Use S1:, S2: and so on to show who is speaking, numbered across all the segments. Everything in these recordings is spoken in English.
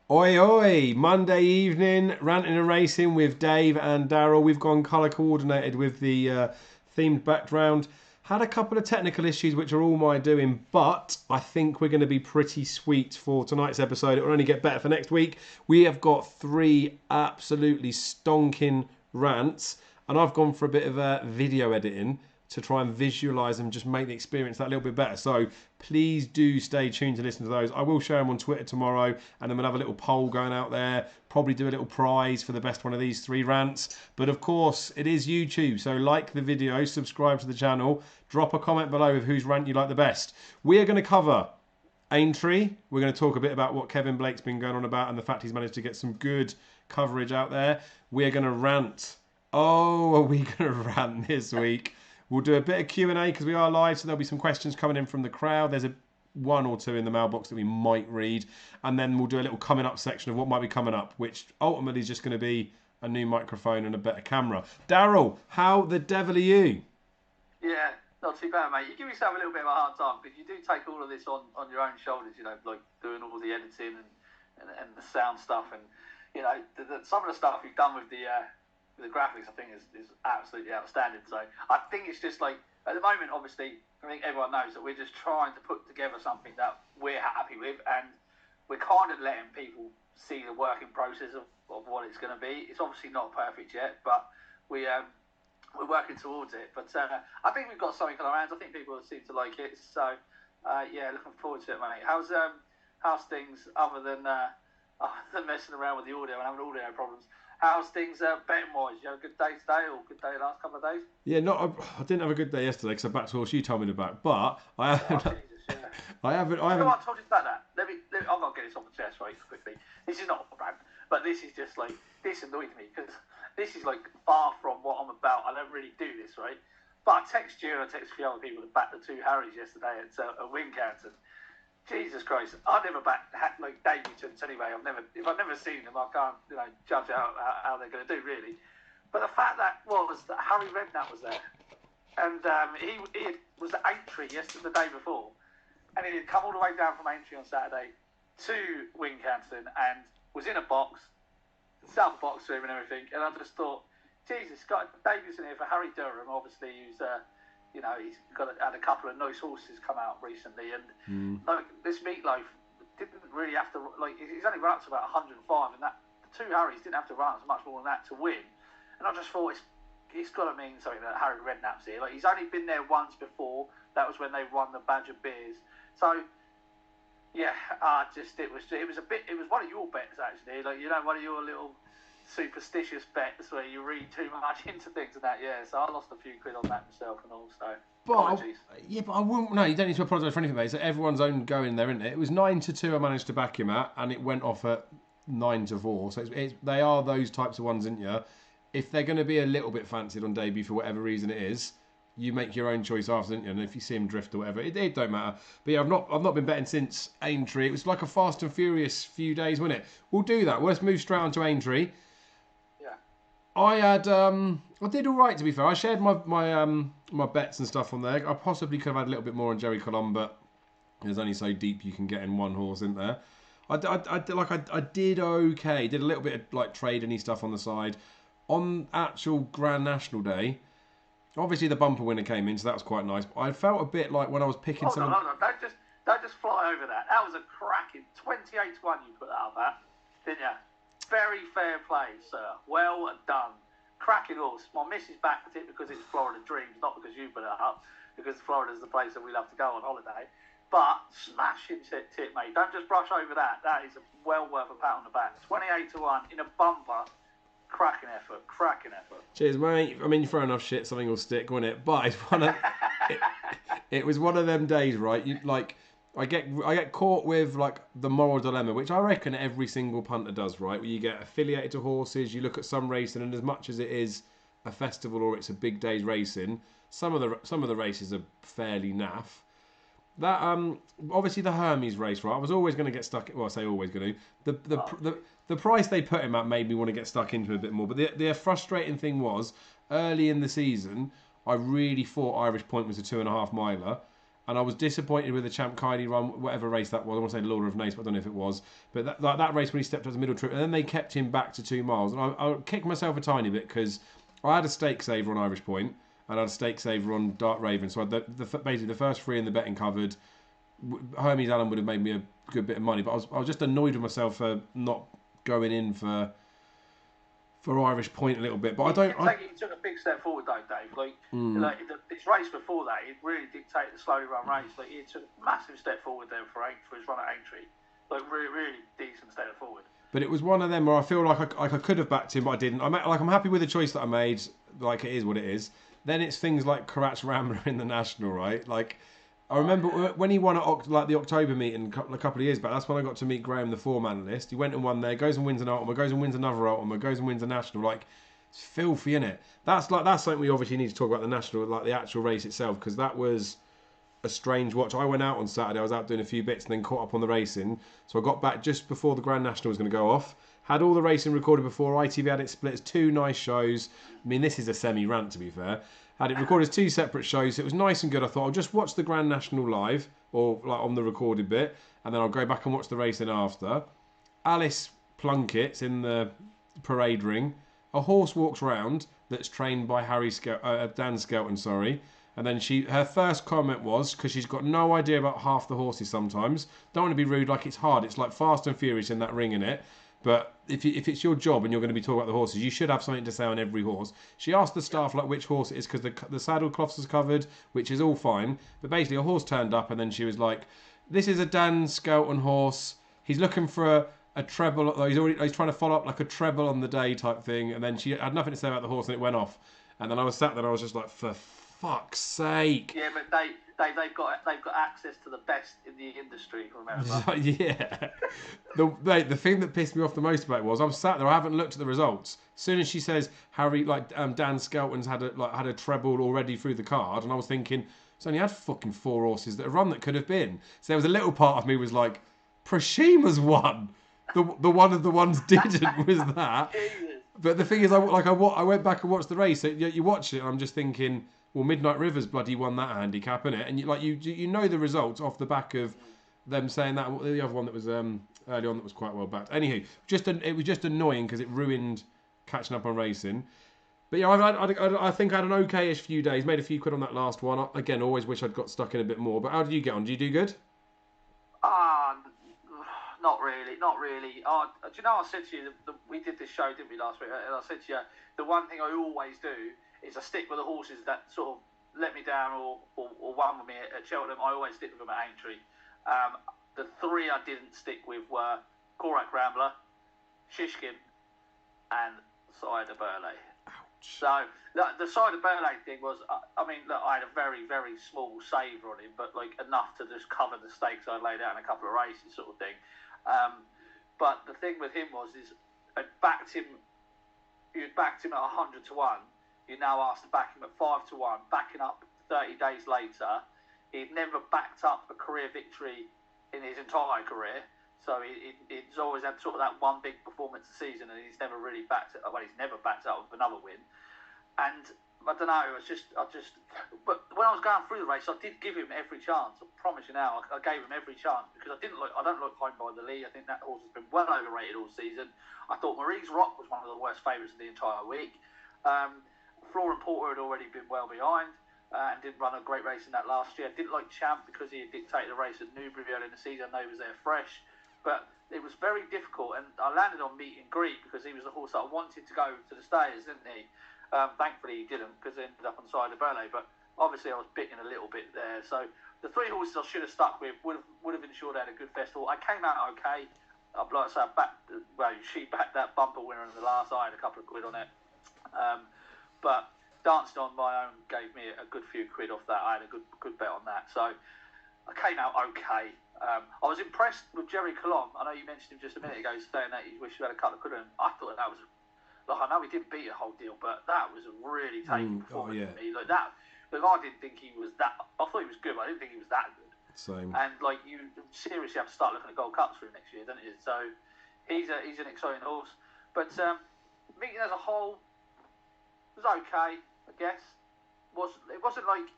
S1: Oi, oi! Monday evening, ranting and racing with Dave and Daryl. We've gone colour coordinated with the themed background. Had a couple of technical issues, which are all my doing, but I think we're going to be pretty sweet for tonight's episode. It will only get better for next week. We have got three absolutely stonking rants, and I've gone for a bit of video editing to try and visualize and just make the experience that little bit better. So please do stay tuned to listen to those. I will share them on Twitter tomorrow, and then we'll have a little poll going out there. Probably do a little prize for the best one of these three rants. But of course, it is YouTube, so like the video, subscribe to the channel, drop a comment below with whose rant you like the best. We are going to cover Aintree. We're going to talk a bit about what Kevin Blake's been going on about and the fact he's managed to get some good coverage out there. We are going to rant. Oh, are we going to rant this week? We'll do a bit of Q&A because we are live, so there'll be some questions coming in from the crowd. There's one or two in the mailbox that we might read. And then we'll do a little coming up section of what might be coming up, which ultimately is just going to be a new microphone and a better camera. Daryl, how the devil are you?
S2: Yeah, not too bad, mate. You give yourself a little bit of a hard time because you do take all of this on your own shoulders, like doing all the editing and the sound stuff. And, some of the stuff you've done with the graphics, I think, is absolutely outstanding. So I think it's just like, at the moment, obviously, I think everyone knows that we're just trying to put together something that we're happy with, and we're kind of letting people see the working process of what it's going to be. It's obviously not perfect yet, but we're working towards it. But I think we've got something on our hands. I think people seem to like it. So, looking forward to it, mate. How's things other than messing around with the audio and having audio problems? How's things betting-wise? You have a good day today or good day the last couple of days?
S1: Yeah, I didn't have a good day yesterday because I backed a horse you told me to back. But I haven't.
S2: Jesus, yeah.
S1: I haven't.
S2: You know what I told you about that? Let me, I've got to get this off the chest right quickly. This is not a brand, but this is just like, this annoyed me because this is like far from what I'm about. I don't really do this, right? But I text you and I text a few other people that backed the two Harrys yesterday at Wincanton. Jesus Christ, I never backed like debutants anyway. If I've never seen them, I can't judge how they're going to do really. But the fact that Harry Redknapp was there, and he was at Aintree yesterday, the day before, and he had come all the way down from Aintree on Saturday to Wincanton and was in a box, south box for him and everything. And I just thought, Jesus, got Davies in here for Harry Durham, obviously, who's he's had a couple of nice horses come out recently, and like this Meatloaf didn't really have to, like, he's only run up to about 105, and that the two Harrys didn't have to run up to much more than that to win. And I just thought it's got to mean something that Harry Redknapp's here. Like, he's only been there once before. That was when they won the Badger Beers. So yeah, it was one of your bets actually. Like, one of your little superstitious bets where you read too much into things and that. Yeah, so I lost a few quid on that myself and all. So apologies.
S1: But I wouldn't. No, you don't need to apologise for anything, mate. So everyone's own going there, isn't it? It was 9-2. I managed to back him at, and it went off at 9-4. So they are those types of ones, isn't you? If they're going to be a little bit fancied on debut for whatever reason it is, you make your own choice after, don't you? And if you see him drift or whatever, it don't matter. But yeah, I've not been betting since Aintree. It was like a fast and furious few days, wasn't it? We'll do that. Let's move straight on to Aintree.
S2: Yeah.
S1: I did all right, to be fair. I shared my bets and stuff on there. I possibly could have had a little bit more on Jerry Colomb, but there's only so deep you can get in one horse, isn't there? I did okay. Did a little bit of like trading-y stuff on the side. On actual Grand National Day, obviously the bumper winner came in, so that was quite nice. But I felt a bit like when I was picking
S2: Hold on. Don't just fly over that. That was a cracking 28-1 you put that up at, didn't you? Very fair play, sir. Well done. Cracking horse. My missus backed it because it's Florida Dreams, not because you put it up, because Florida's the place that we love to go on holiday. But smashing tip, mate. Don't just brush over that. That is well worth a pat on the back. 28-1 in a bumper. Cracking effort.
S1: Cheers, mate. I mean, you throw enough shit, something will stick, won't it? But it's it was one of them days, right? I get caught with like the moral dilemma, which I reckon every single punter does, right? Where you get affiliated to horses, you look at some racing, and as much as it is a festival or it's a big day's racing, some of the races are fairly naff. That obviously the Hermes race, right? I was always going to get stuck. Well, I say always going to. The price they put him at made me want to get stuck into it a bit more. But the frustrating thing was early in the season, I really thought Irish Point was a 2.5 miler, and I was disappointed with the Champ Kylie run, whatever race that was. I want to say Laura of Nace, but I don't know if it was. But that race when he stepped up the middle trip, and then they kept him back to 2 miles. And I kicked myself a tiny bit because I had a stake saver on Irish Point, and I had a stake saver on Dark Raven. So basically the first 3 in the betting covered. Hermes Allen would have made me a good bit of money, but I was just annoyed with myself for not going in for Irish Point a little bit. But
S2: He took a big step forward though, Dave. This race before that, it really dictated the slowly run race. Like he took a massive step forward there for his run at Aintree. Like really decent step forward.
S1: But it was one of them where I feel like I could have backed him, but I didn't. I'm happy with the choice that I made. Like it is what it is. Then it's things like Karat's Rambler in the National, right? Like I remember when he won at the October meeting a couple of years back. That's when I got to meet Graham, the form analyst. He went and won there, goes and wins an Ultima, goes and wins another Ultima, goes and wins a National. Like it's filthy, innit? That's something we obviously need to talk about the National, like the actual race itself, because that was a strange watch. I went out on Saturday. I was out doing a few bits and then caught up on the racing. So I got back just before the Grand National was going to go off. Had all the racing recorded before. ITV had it split as 2 nice shows. I mean, this is a semi-rant to be fair. Had it recorded as 2 separate shows. So it was nice and good. I thought I'll just watch the Grand National live or like on the recorded bit, and then I'll go back and watch the racing after. Alice Plunkett's in the parade ring. A horse walks round that's trained by Dan Skelton, sorry. And then her first comment was, because she's got no idea about half the horses sometimes. Don't want to be rude, like it's hard. It's like Fast and Furious in that ring, innit? But if it's your job and you're going to be talking about the horses, you should have something to say on every horse. She asked the staff like which horse it is because the saddle cloths is covered, which is all fine. But basically a horse turned up and then she was like, this is a Dan Skelton horse. He's looking for a treble. He's trying to follow up like a treble on the day type thing. And then she had nothing to say about the horse and it went off. And then I was sat there and I was just like, for fuck's sake.
S2: Yeah, but they've got access to the best in the industry. Remember?
S1: Yeah. The thing that pissed me off the most about it was I'm sat there. I haven't looked at the results. As soon as she says Dan Skelton's had a treble already through the card, and I was thinking it's only had fucking 4 horses that have run that could have been. So there was a little part of me was like, Proshima's won. The one of the ones didn't was that. But the thing is, I went back and watched the race. So you watch it, and I'm just thinking, well, Midnight River's bloody won that handicap, innit? And you know the results off the back of them saying that. The other one that was early on that was quite well backed. Anywho, it was just annoying because it ruined catching up on racing. But yeah, I think I had an okay-ish few days. Made a few quid on that last one. Again, always wish I'd got stuck in a bit more. But how did you get on? Did you do good?
S2: Not really. Do you know I said to you, we did this show, didn't we, last week? And I said to you, the one thing I always do is I stick with the horses that sort of let me down or won with me at Cheltenham. I always stick with them at Aintree. The 3 I didn't stick with were Korak Rambler, Shishkin, and Cider Burley. So the Cider Burley thing was, I had a very, very small saver on him, but like enough to just cover the stakes I laid out in a couple of races, sort of thing. But the thing with him was, you'd backed him at 100 to 1. You now asked to back him at 5 to 1, backing up 30 days later. He'd never backed up a career victory in his entire career. So he's always had sort of that one big performance a season, and he's never really backed it. Well, he's never backed up with another win. And I don't know. But when I was going through the race, I did give him every chance. I promise you now, I gave him every chance because I don't look Home by the Lee. I think that horse has been well overrated all season. I thought Marie's Rock was one of the worst favourites of the entire week. Flora and Porter had already been well behind and didn't run a great race in that last year. I didn't like Champ because he had dictated the race at Newbury early in the season. I know he was there fresh. But it was very difficult, and I landed on Meet and Greet because he was the horse that I wanted to go to the Stayers, didn't he? Thankfully he didn't because he ended up on the side of Burley, but obviously I was bitten a little bit there. So the 3 horses I should have stuck with would have ensured I had a good festival. I came out okay. Like I say, she backed that bumper winner in the last. I had a couple of quid on it. But dancing on my own gave me a good few quid off that. I had a good bet on that. So I came out okay. I was impressed with Jerry Colomb. I know you mentioned him just a minute ago, saying that he wished he had a couple of quid on him. I thought that was, like, I know he didn't beat a whole deal, but that was a really taking performance for me. Like that, I didn't think he was that. I thought he was good, but I didn't think he was that good.
S1: Same.
S2: And like, you seriously have to start looking at Gold Cups for him next year, don't you? So he's an exciting horse. But meeting as a whole was okay, I guess. It wasn't like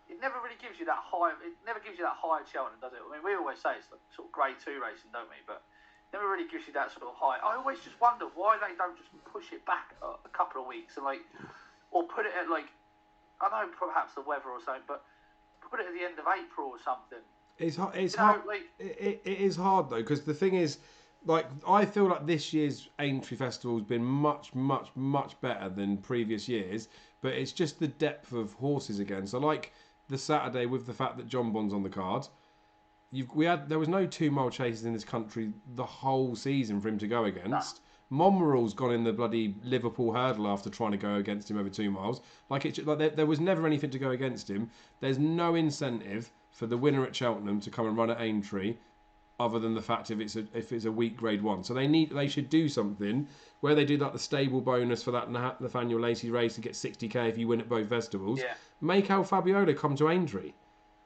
S2: it never really gives you that high. It never gives you that high at Cheltenham, does it? I mean, we always say it's like sort of Grade 2 racing, don't we? But it never really gives you that sort of high. I always just wonder why they don't just push it back a couple of weeks and like, or put it at like, I know perhaps the weather or something, but put it at the end of April or something.
S1: It's hard. It's
S2: You know,
S1: hard.
S2: like,
S1: It is hard though, because the thing is, like, I feel like this year's Aintree Festival has been much, much, much better than previous years. But it's just the depth of horses again. So like the Saturday, with the fact that John Bond's on the card, there was no 2 mile chases in this country the whole season for him to go against. Monmeral's gone in the bloody Liverpool hurdle after trying to go against him over 2 miles. There was never anything to go against him. There's no incentive for the winner at Cheltenham to come and run at Aintree, other than the fact if it's a weak Grade 1. So they should do something where they do like the stable bonus for that Nathaniel Lacey race to get 60k if you win at both festivals.
S2: yeah,
S1: Make Al Fabiola come to Aintree.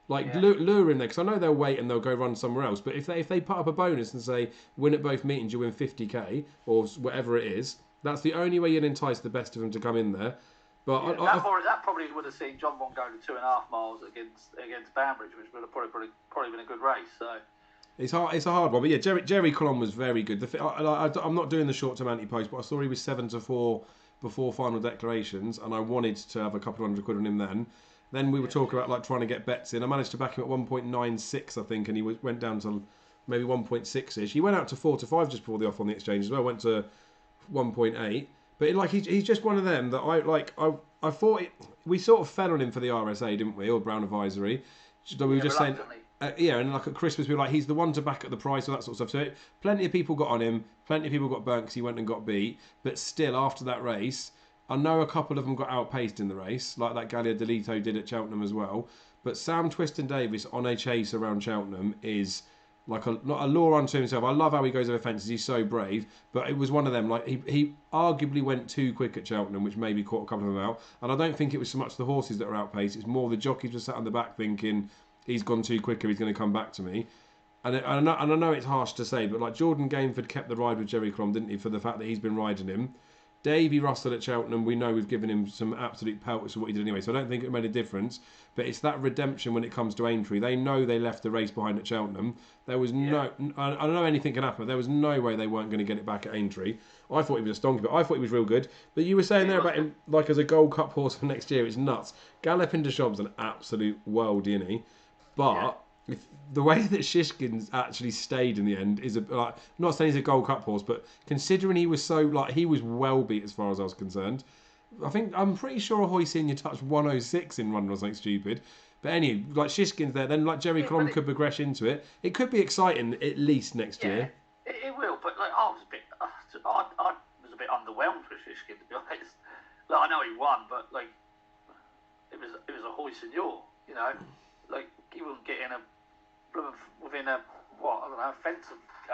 S1: Like,
S2: Yeah.
S1: lure him there, because I know they'll wait and they'll go run somewhere else. But if they put up a bonus and say, win at both meetings, you win 50k, or whatever it is, that's the only way you'd entice the best of them to come in there. But
S2: that probably would have seen John Bond go to 2.5 miles against Banbridge, which would have probably been a good race. So
S1: it's hard. It's a hard one. But yeah, Jerry Colon was very good. I'm not doing the short-term anti-post, but I saw he was 7-4 before final declarations, and I wanted to have a couple of £100 on him then. Then we were talking about like trying to get bets in. I managed to back him at 1.96, I think, and he went down to maybe 1.6ish. He went out to 4 to 5 just before the off on the exchange as well. Went to 1.8. But he's just one of them that I thought we sort of fell on him for the RSA, didn't we, or Brown Advisory? We were just saying, and like at Christmas we were like, he's the one to back at the price, all that sort of stuff. So plenty of people got on him, plenty of people got burnt because he went and got beat. But still, after that race, I know a couple of them got outpaced in the race, like that Gallia Delito did at Cheltenham as well. But Sam Twiston-Davies on a chase around Cheltenham is like not a law unto himself. I love how he goes over fences. He's so brave. But it was one of them. Like he arguably went too quick at Cheltenham, which maybe caught a couple of them out. And I don't think it was so much the horses that were outpaced. It's more the jockeys just sat on the back thinking he's gone too quick, he's going to come back to me. And I know it's harsh to say, but like Jordan Gameford kept the ride with Jerry Crom, didn't he, for the fact that he's been riding him. Davy Russell at Cheltenham, we know we've given him some absolute pelters for what he did anyway, so I don't think it made a difference. But it's that redemption when it comes to Aintree. They know they left the race behind at Cheltenham. There was I don't know anything can happen. There was no way they weren't going to get it back at Aintree. I thought he was a stonky, but I thought he was real good. But you were saying there about him, like as a Gold Cup horse for next year, it's nuts. Galloping Deschamps an absolute worldie, isn't he? But the way that Shishkin's actually stayed in the end is not saying he's a Gold Cup horse, but considering he was he was well beat as far as I was concerned. I'm pretty sure Ahoy Senior touched 106 in run or something stupid. But anyway, like Shishkin's there, then like Jerry Colom could progress into it. It could be exciting at least next year.
S2: It will, but like I was a bit underwhelmed with Shishkin, to be honest. Like I know he won, but like it was Ahoy Senior, you know, like he wouldn't get in within a fence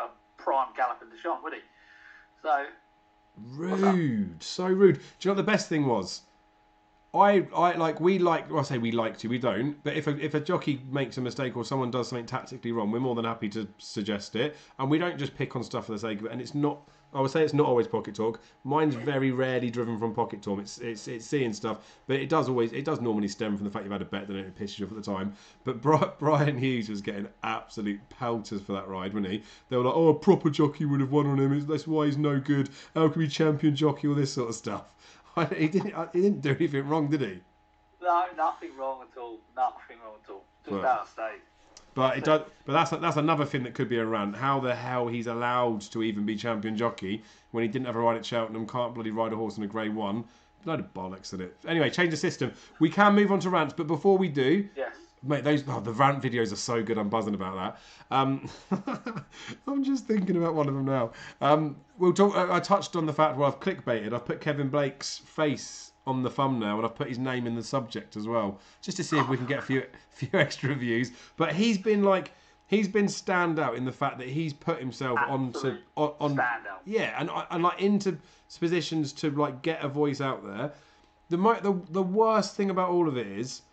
S2: of prime Galloping Deschamps, would he? So
S1: rude, so rude. Do you know what the best thing was? I say we like to, we don't. But if a jockey makes a mistake or someone does something tactically wrong, we're more than happy to suggest it, and we don't just pick on stuff for the sake of it. And it's not. I would say it's not always pocket talk. Mine's very rarely driven from pocket talk. It's seeing stuff, but it does normally stem from the fact you've had a bet that it pisses you off at the time. But Brian Hughes was getting absolute pelters for that ride, wasn't he? They were like, "Oh, a proper jockey would have won on him. That's why he's no good. How can we champion jockey? All this sort of stuff." He didn't do anything wrong, did he?
S2: No, nothing wrong at all. Nothing wrong at all. Just out of state.
S1: But it does. But that's another thing that could be a rant. How the hell he's allowed to even be champion jockey when he didn't have a ride at Cheltenham, can't bloody ride a horse in a Grade 1. Load of bollocks in it. Anyway, change the system. We can move on to rants, but before we do,
S2: yes,
S1: mate, the rant videos are so good. I'm buzzing about that. I'm just thinking about one of them now. We'll talk. I touched on the fact where I've clickbaited. I've put Kevin Blake's face on the thumbnail, and I've put his name in the subject as well, just to see if we can get a few extra views. But he's been standout in the fact that he's put himself on
S2: standout.
S1: Yeah, and like into positions to like get a voice out there. The worst thing about all of it is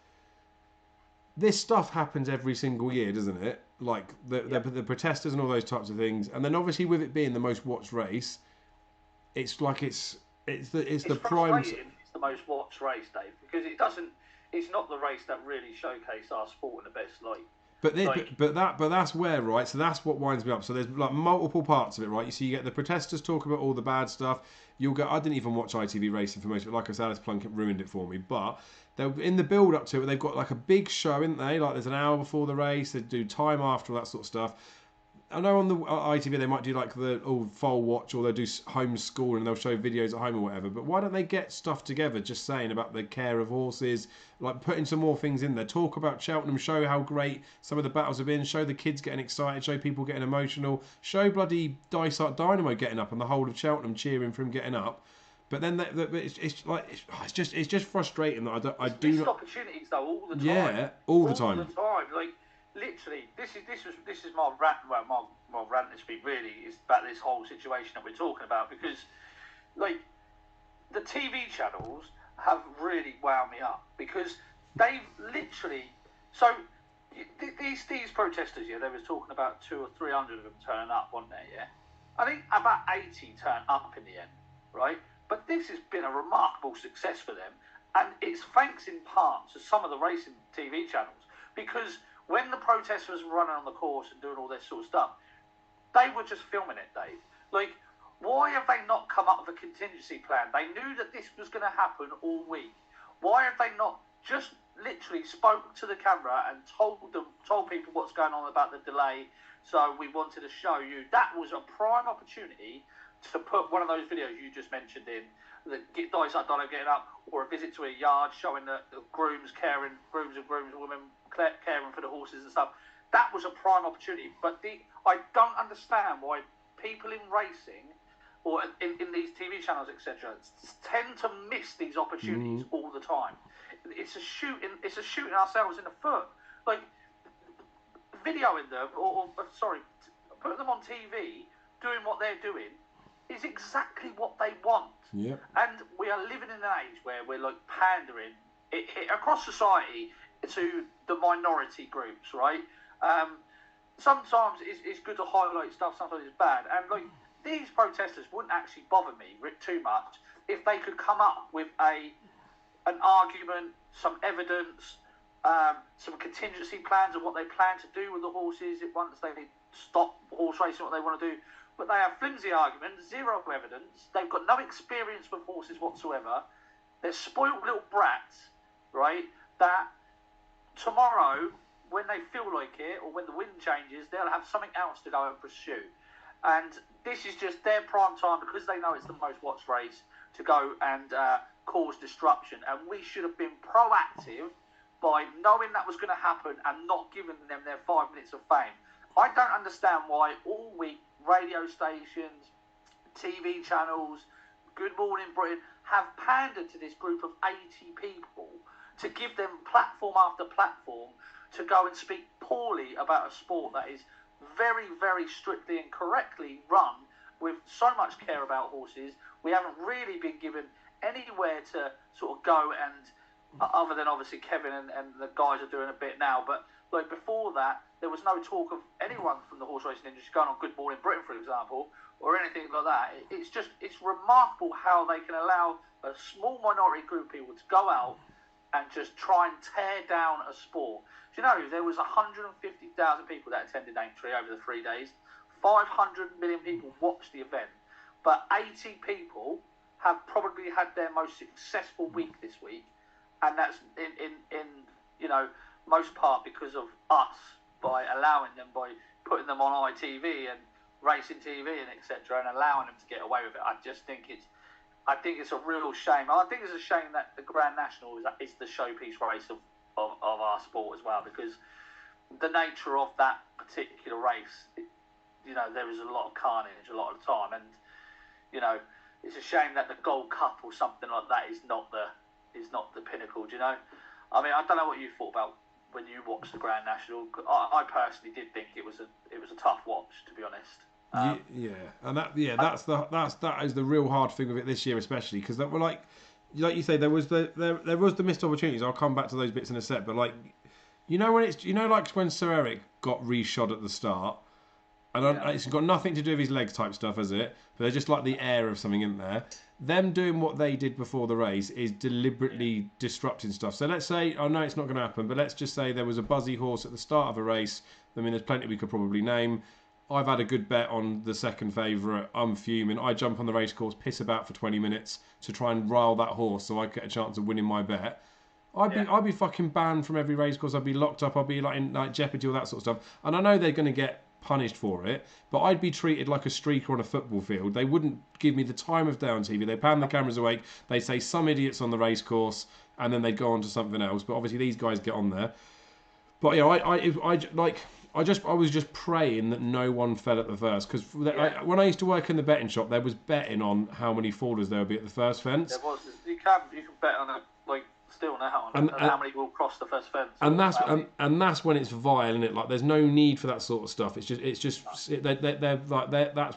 S1: this stuff happens every single year, doesn't it? Like the protesters and all those types of things, and then obviously with it being the most watched race, it's like it's the prime.
S2: It's the most watched race, Dave, because it doesn't. It's not the race that really showcased our sport in the best light.
S1: But that's where, right? So that's what winds me up. So there's like multiple parts of it, right? So you get the protesters talk about all the bad stuff. You'll get. I didn't even watch ITV racing for most of it. Like I said, Alice Plunkett ruined it for me. But in the build up to it, they've got like a big show, isn't they? Like there's an hour before the race. They do time after, all that sort of stuff. I know on the ITV they might do like the full watch, or they'll do homeschool and they'll show videos at home or whatever. But why don't they get stuff together, just saying about the care of horses, like putting some more things in there. Talk about Cheltenham, show how great some of the battles have been, show the kids getting excited, show people getting emotional, show bloody Dysart Dynamo getting up and the whole of Cheltenham cheering for him getting up. But then it's just frustrating that I do
S2: missed
S1: not
S2: opportunities though all the time.
S1: Yeah, all the time.
S2: Like literally, this is my rant. Well, my rant this week really is about this whole situation that we're talking about, because like the TV channels have really wound me up, because they've literally these protesters, yeah, they was talking about 200 or 300 of them turning up one day, yeah. I think about 80 turned up in the end, right? But this has been a remarkable success for them, and it's thanks in part to some of the racing TV channels, because when the protesters were running on the course and doing all this sort of stuff, they were just filming it, Dave. Like, why have they not come up with a contingency plan? They knew that this was going to happen all week. Why have they not just literally spoke to the camera and told people what's going on about the delay? So we wanted to show you. That was a prime opportunity to put one of those videos you just mentioned in, that Dysart Dynamo getting up, or a visit to a yard showing the grooms and women caring for the horses and stuff. That was a prime opportunity. But I don't understand why people in racing or in these TV channels, etc., tend to miss these opportunities all the time. It's a shooting ourselves in the foot. Like, videoing them, putting them on TV, doing what they're doing, is exactly what they want.
S1: Yep.
S2: And we are living in an age where we're like pandering across society to the minority groups, right? Sometimes it's good to highlight stuff, sometimes it's bad. And like, these protesters wouldn't actually bother me too much if they could come up with an argument, some evidence, some contingency plans of what they plan to do with the horses once they stop horse racing, what they want to do. But they have flimsy arguments, zero evidence. They've got no experience with horses whatsoever. They're spoiled little brats, right? That tomorrow, when they feel like it, or when the wind changes, they'll have something else to go and pursue. And this is just their prime time, because they know it's the most watched race, to go and cause disruption. And we should have been proactive by knowing that was going to happen and not giving them their 5 minutes of fame. I don't understand why all week radio stations, TV channels, Good Morning Britain have pandered to this group of 80 people to give them platform after platform to go and speak poorly about a sport that is very, very strictly and correctly run with so much care about horses. We haven't really been given anywhere to sort of go and, other than obviously Kevin and the guys are doing a bit now, but like before that, there was no talk of anyone from the horse racing industry going on Good Morning Britain, for example, or anything like that. It's remarkable how they can allow a small minority group of people to go out and just try and tear down a sport. Do you know, there was 150,000 people that attended Aintree over the 3 days. 500 million people watched the event. But 80 people have probably had their most successful week this week. And that's in most part because of us, by allowing them, by putting them on ITV and racing TV and etc., and allowing them to get away with it. I think it's a real shame. I think it's a shame that the Grand National is the showpiece race of our sport as well, because the nature of that particular race, there is a lot of carnage a lot of the time, and it's a shame that the Gold Cup or something like that is not the pinnacle. Do you know? I mean, I don't know what you thought about when you watched the Grand National. I personally did think it was a tough watch, to be honest.
S1: That is the real hard thing with it this year, especially because that were like you say, there was the missed opportunities. I'll come back to those bits in a sec, but like when Sir Eric got reshod at the start, and it's got nothing to do with his legs type stuff, has it? But there's just like the air of something in there. them doing what they did before the race is deliberately disrupting stuff. So let's say, I know it's not going to happen, but let's just say there was a buzzy horse at the start of a race. I mean, there's plenty we could probably name. I've had a good bet on the second favourite. I'm fuming. I jump on the race course, piss about for 20 minutes to try and rile that horse so I get a chance of winning my bet. I'd be fucking banned from every race course. I'd be locked up. I'd be like in like jeopardy, all that sort of stuff. And I know they're going to get punished for it, but I'd be treated like a streaker on a football field. They wouldn't give me the time of day on TV. They pan the cameras away. They say some idiots on the race course, and then they go on to something else. But obviously these guys get on there. But yeah, I was just praying that no one fell at the first, because when I used to work in the betting shop, there was betting on how many fallers there would be at the first fence.
S2: There was. You can bet on it, like still now on how many will cross the first fence.
S1: And that's when it's vile, isn't it? Like there's no need for that sort of stuff. That's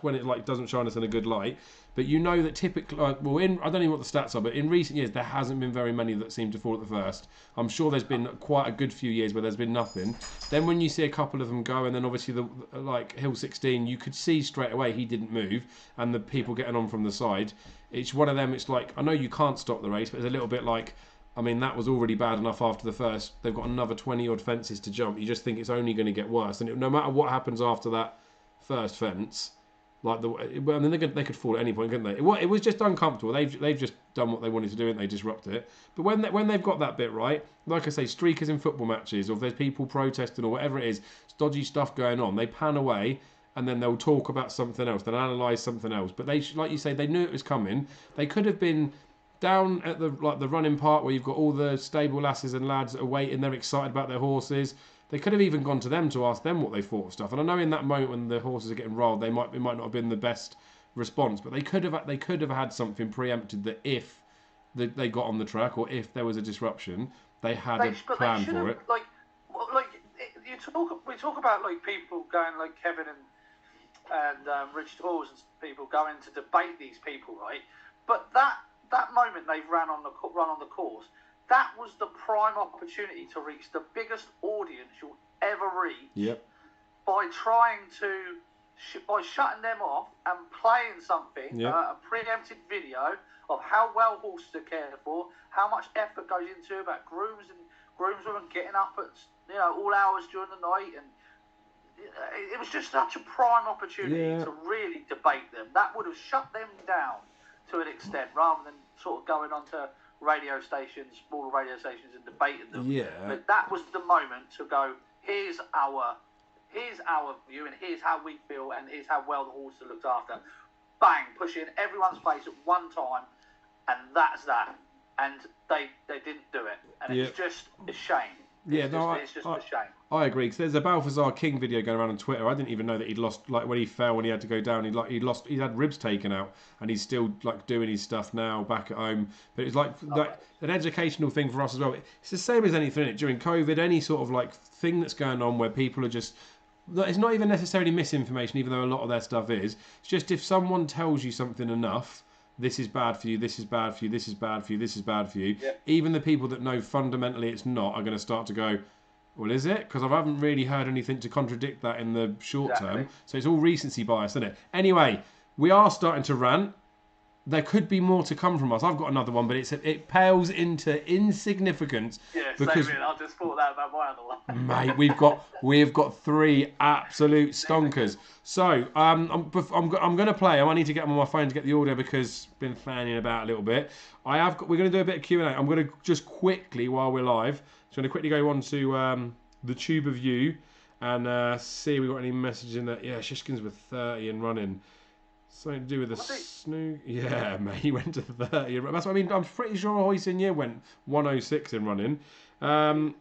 S1: when it like doesn't shine us in a good light. But you know that typically, I don't know what the stats are, but in recent years there hasn't been very many that seem to fall at the first. I'm sure there's been quite a good few years where there's been nothing. Then when you see a couple of them go, and then obviously like Hill 16, you could see straight away he didn't move, and the people getting on from the side. It's one of them. It's like, I know you can't stop the race, but it's a little bit like, I mean, that was already bad enough after the first. They've got another 20 odd fences to jump. You just think it's only going to get worse, and no matter what happens after that first fence. Like they could fall at any point, couldn't they? It was just uncomfortable. They've just done what they wanted to do and they disrupt it. But when they've got that bit right, like I say, streakers in football matches, or if there's people protesting or whatever it is, dodgy stuff going on, they pan away and then they'll talk about something else. They'll analyse something else. But they, like you say, they knew it was coming. They could have been down at the running part where you've got all the stable lasses and lads that are waiting. They're excited about their horses. They could have even gone to them to ask them what they thought of stuff. And I know in that moment when the horses are getting rolled, it might not have been the best response, but they could have had something preempted that if they got on the track or if there was a disruption, they had a plan for it.
S2: We talk about like people going like Kevin and Richard Hawes and people going to debate these people, right? But that moment they've run on the course. That was the prime opportunity to reach the biggest audience you'll ever reach.
S1: Yep.
S2: By trying to, by shutting them off and playing something, a preempted video of how well horses are cared for, how much effort goes into about groomswomen getting up at all hours during the night, and it was just such a prime opportunity to really debate them. That would have shut them down to an extent, rather than sort of going on to smaller radio stations, and debating them.
S1: Yeah.
S2: But that was the moment to go, here's our view, and here's how we feel, and here's how well the horses are looked after. Bang, push in everyone's face at one time, and that's that. And they didn't do it, and it's just a shame. It's just a shame.
S1: I agree, because there's a Balthazar King video going around on Twitter. I didn't even know that he'd lost, like when he fell, when he had to go down, he had ribs taken out, and he's still like doing his stuff now back at home. But it's like an educational thing for us as well. It's the same as anything, innit? During COVID, any sort of like thing that's going on where people are just, it's not even necessarily misinformation, even though a lot of their stuff is. It's just if someone tells you something enough, this is bad for you, this is bad for you, this is bad for you, this is bad for you.
S2: Yep.
S1: Even the people that know fundamentally it's not are going to start to go, well, is it? Because I haven't really heard anything to contradict that in the short term. So it's all recency bias, isn't it? Anyway, we are starting to rant. There could be more to come from us. I've got another one, but it pales into insignificance.
S2: Yeah,
S1: because,
S2: same here. I just thought that about my other one.
S1: Mate, we've got three absolute stonkers. So I'm going to play. I need to get them on my phone to get the audio because I've been fanning about a little bit. We're going to do a bit of Q&A. I'm going to just quickly, while we're live, going to quickly go on to the Tube of You and see if we've got any messages in there. Yeah, Shishkin's with 30 and running. Something to do with the snoo. Yeah, mate, he went to 30. That's what I mean. I'm pretty sure Hoysinger went 106 in running. I'll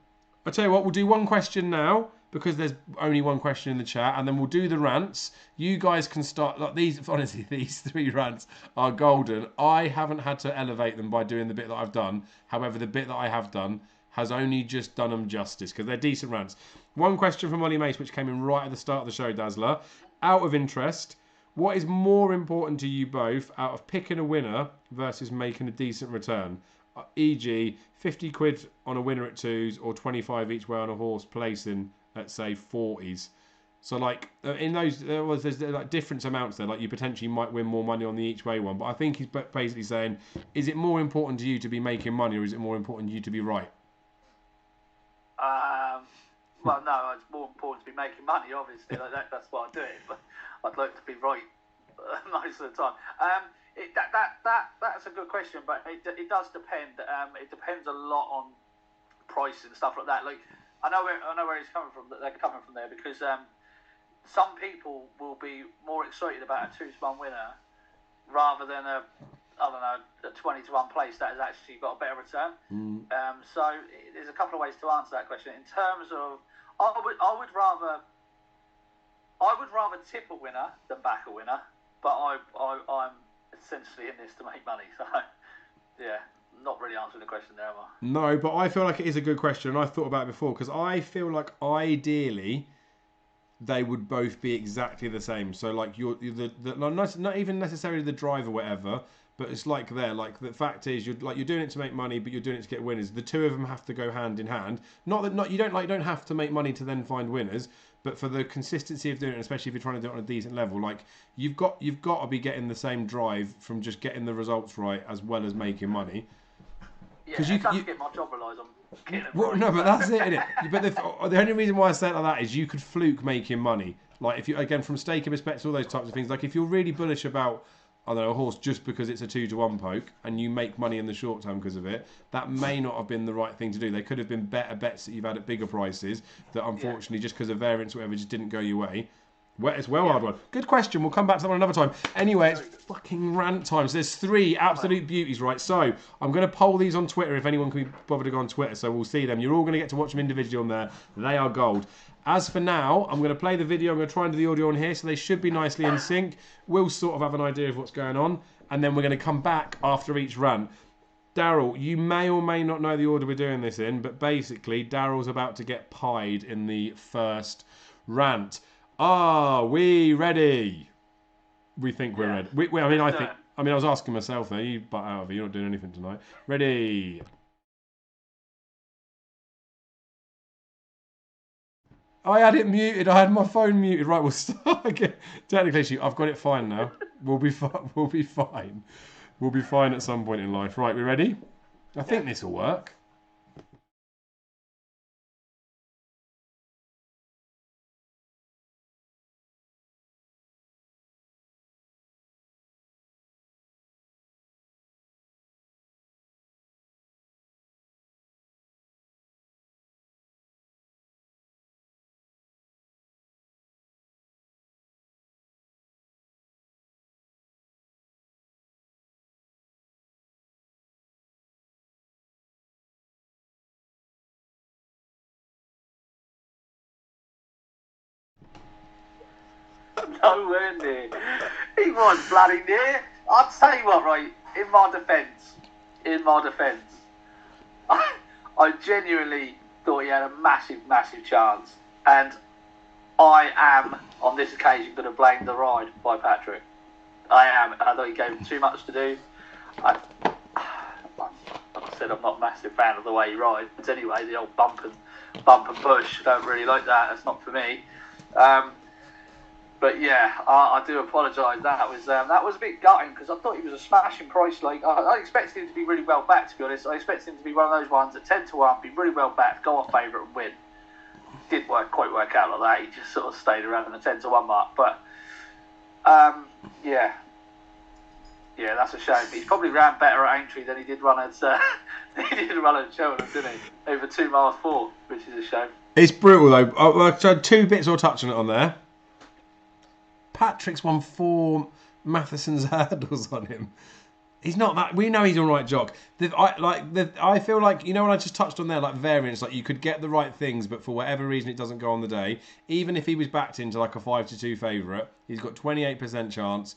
S1: tell you what, we'll do one question now because there's only one question in the chat, and then we'll do the rants. You guys can start. Like these, honestly, these three rants are golden. I haven't had to elevate them by doing the bit that I've done. However, the bit that I have done has only just done them justice because they're decent rants. One question from Ollie Mace, which came in right at the start of the show, Dazzler. Out of interest, what is more important to you both out of picking a winner versus making a decent return? E.g., 50 quid on a winner at twos or 25 each way on a horse placing at, say, 40s. So like in those, there's like different amounts there. Like you potentially might win more money on the each way one. But I think he's basically saying, is it more important to you to be making money, or is it more important to you to be right?
S2: Well, no, it's more important to be making money. Obviously, like that's why I do it. But I'd like to be right most of the time. That's a good question, but it does depend. It depends a lot on price and stuff like that. Like I know where he's coming from. That they're coming from there because some people will be more excited about a 2-to-1 winner rather than a 20-to-1 place that has actually got a better return. So there's a couple of ways to answer that question. In terms of, I would rather tip a winner than back a winner, but I'm essentially in this to make money. So yeah, not really answering the question there, am I?
S1: No, but I feel like it is a good question, and I've thought about it before because I feel like ideally they would both be exactly the same. So like you're not even necessarily the drive or whatever, but it's like the fact is you're doing it to make money, but you're doing it to get winners. The two of them have to go hand in hand. You don't have to make money to then find winners, but for the consistency of doing it, especially if you're trying to do it on a decent level, like you've got to be getting the same drive from just getting the results right as well as making money.
S2: Yeah, it does get my job relies on getting it right.
S1: No, but that's it, isn't it? But the only reason why I say it like that is you could fluke making money. Like if you, again, from staking perspective, all those types of things. Like if you're really bullish about, I don't know, a horse just because it's a 2-to-1 poke and you make money in the short term because of it, that may not have been the right thing to do. There could have been better bets that you've had at bigger prices that unfortunately just because of variance or whatever just didn't go your way. It's hard one. Good question. We'll come back to that one another time. Anyway, it's fucking rant time. So there's 3 absolute beauties, right? So I'm going to poll these on Twitter if anyone can be bothered to go on Twitter. So we'll see them. You're all going to get to watch them individually on there. They are gold. As for now, I'm going to play the video. I'm going to try and do the audio on here. So they should be nicely in sync. We'll sort of have an idea of what's going on. And then we're going to come back after each rant. Daryl, you may or may not know the order we're doing this in. But basically, Daryl's about to get pied in the first rant. Are we ready? We think we're ready. I was asking myself there. You butt out of it. You're not doing anything tonight. Ready? I had it muted. I had my phone muted. Right, we'll start again. Technically, I've got it fine now. We'll be fine. We'll be fine. We'll be fine at some point in life. Right, we ready? I think this will work.
S2: Nowhere near. He was bloody near. I'll tell you what, right, in my defence, I genuinely thought he had a massive chance. And I am, on this occasion, going to blame the ride by Patrick. I am. I thought he gave him too much to do. Like I said, I'm not a massive fan of the way he rides. Anyway, the old bump and push, don't really like that. That's not for me. But yeah, I do apologise. That was a bit gutting because I thought he was a smashing price. Like I expected him to be really well backed. To be honest, I expected him to be one of those ones at 10-to-1, be really well backed, go off favourite and win. Didn't quite work out like that. He just sort of stayed around the 10-to-1 mark. But yeah, that's a shame. He's probably ran better at Aintree than he did run at Cheltenham, didn't he? Over 2 miles 4, which is a shame.
S1: It's brutal though. So 2 bits or touching it on there. Patrick's won 4 Matheson's hurdles on him. He's not that. We know he's a right jock. I feel like, you know, when I just touched on there, like variance, like you could get the right things, but for whatever reason it doesn't go on the day. Even if he was backed into like a 5-to-2 favourite, he's got 28% chance.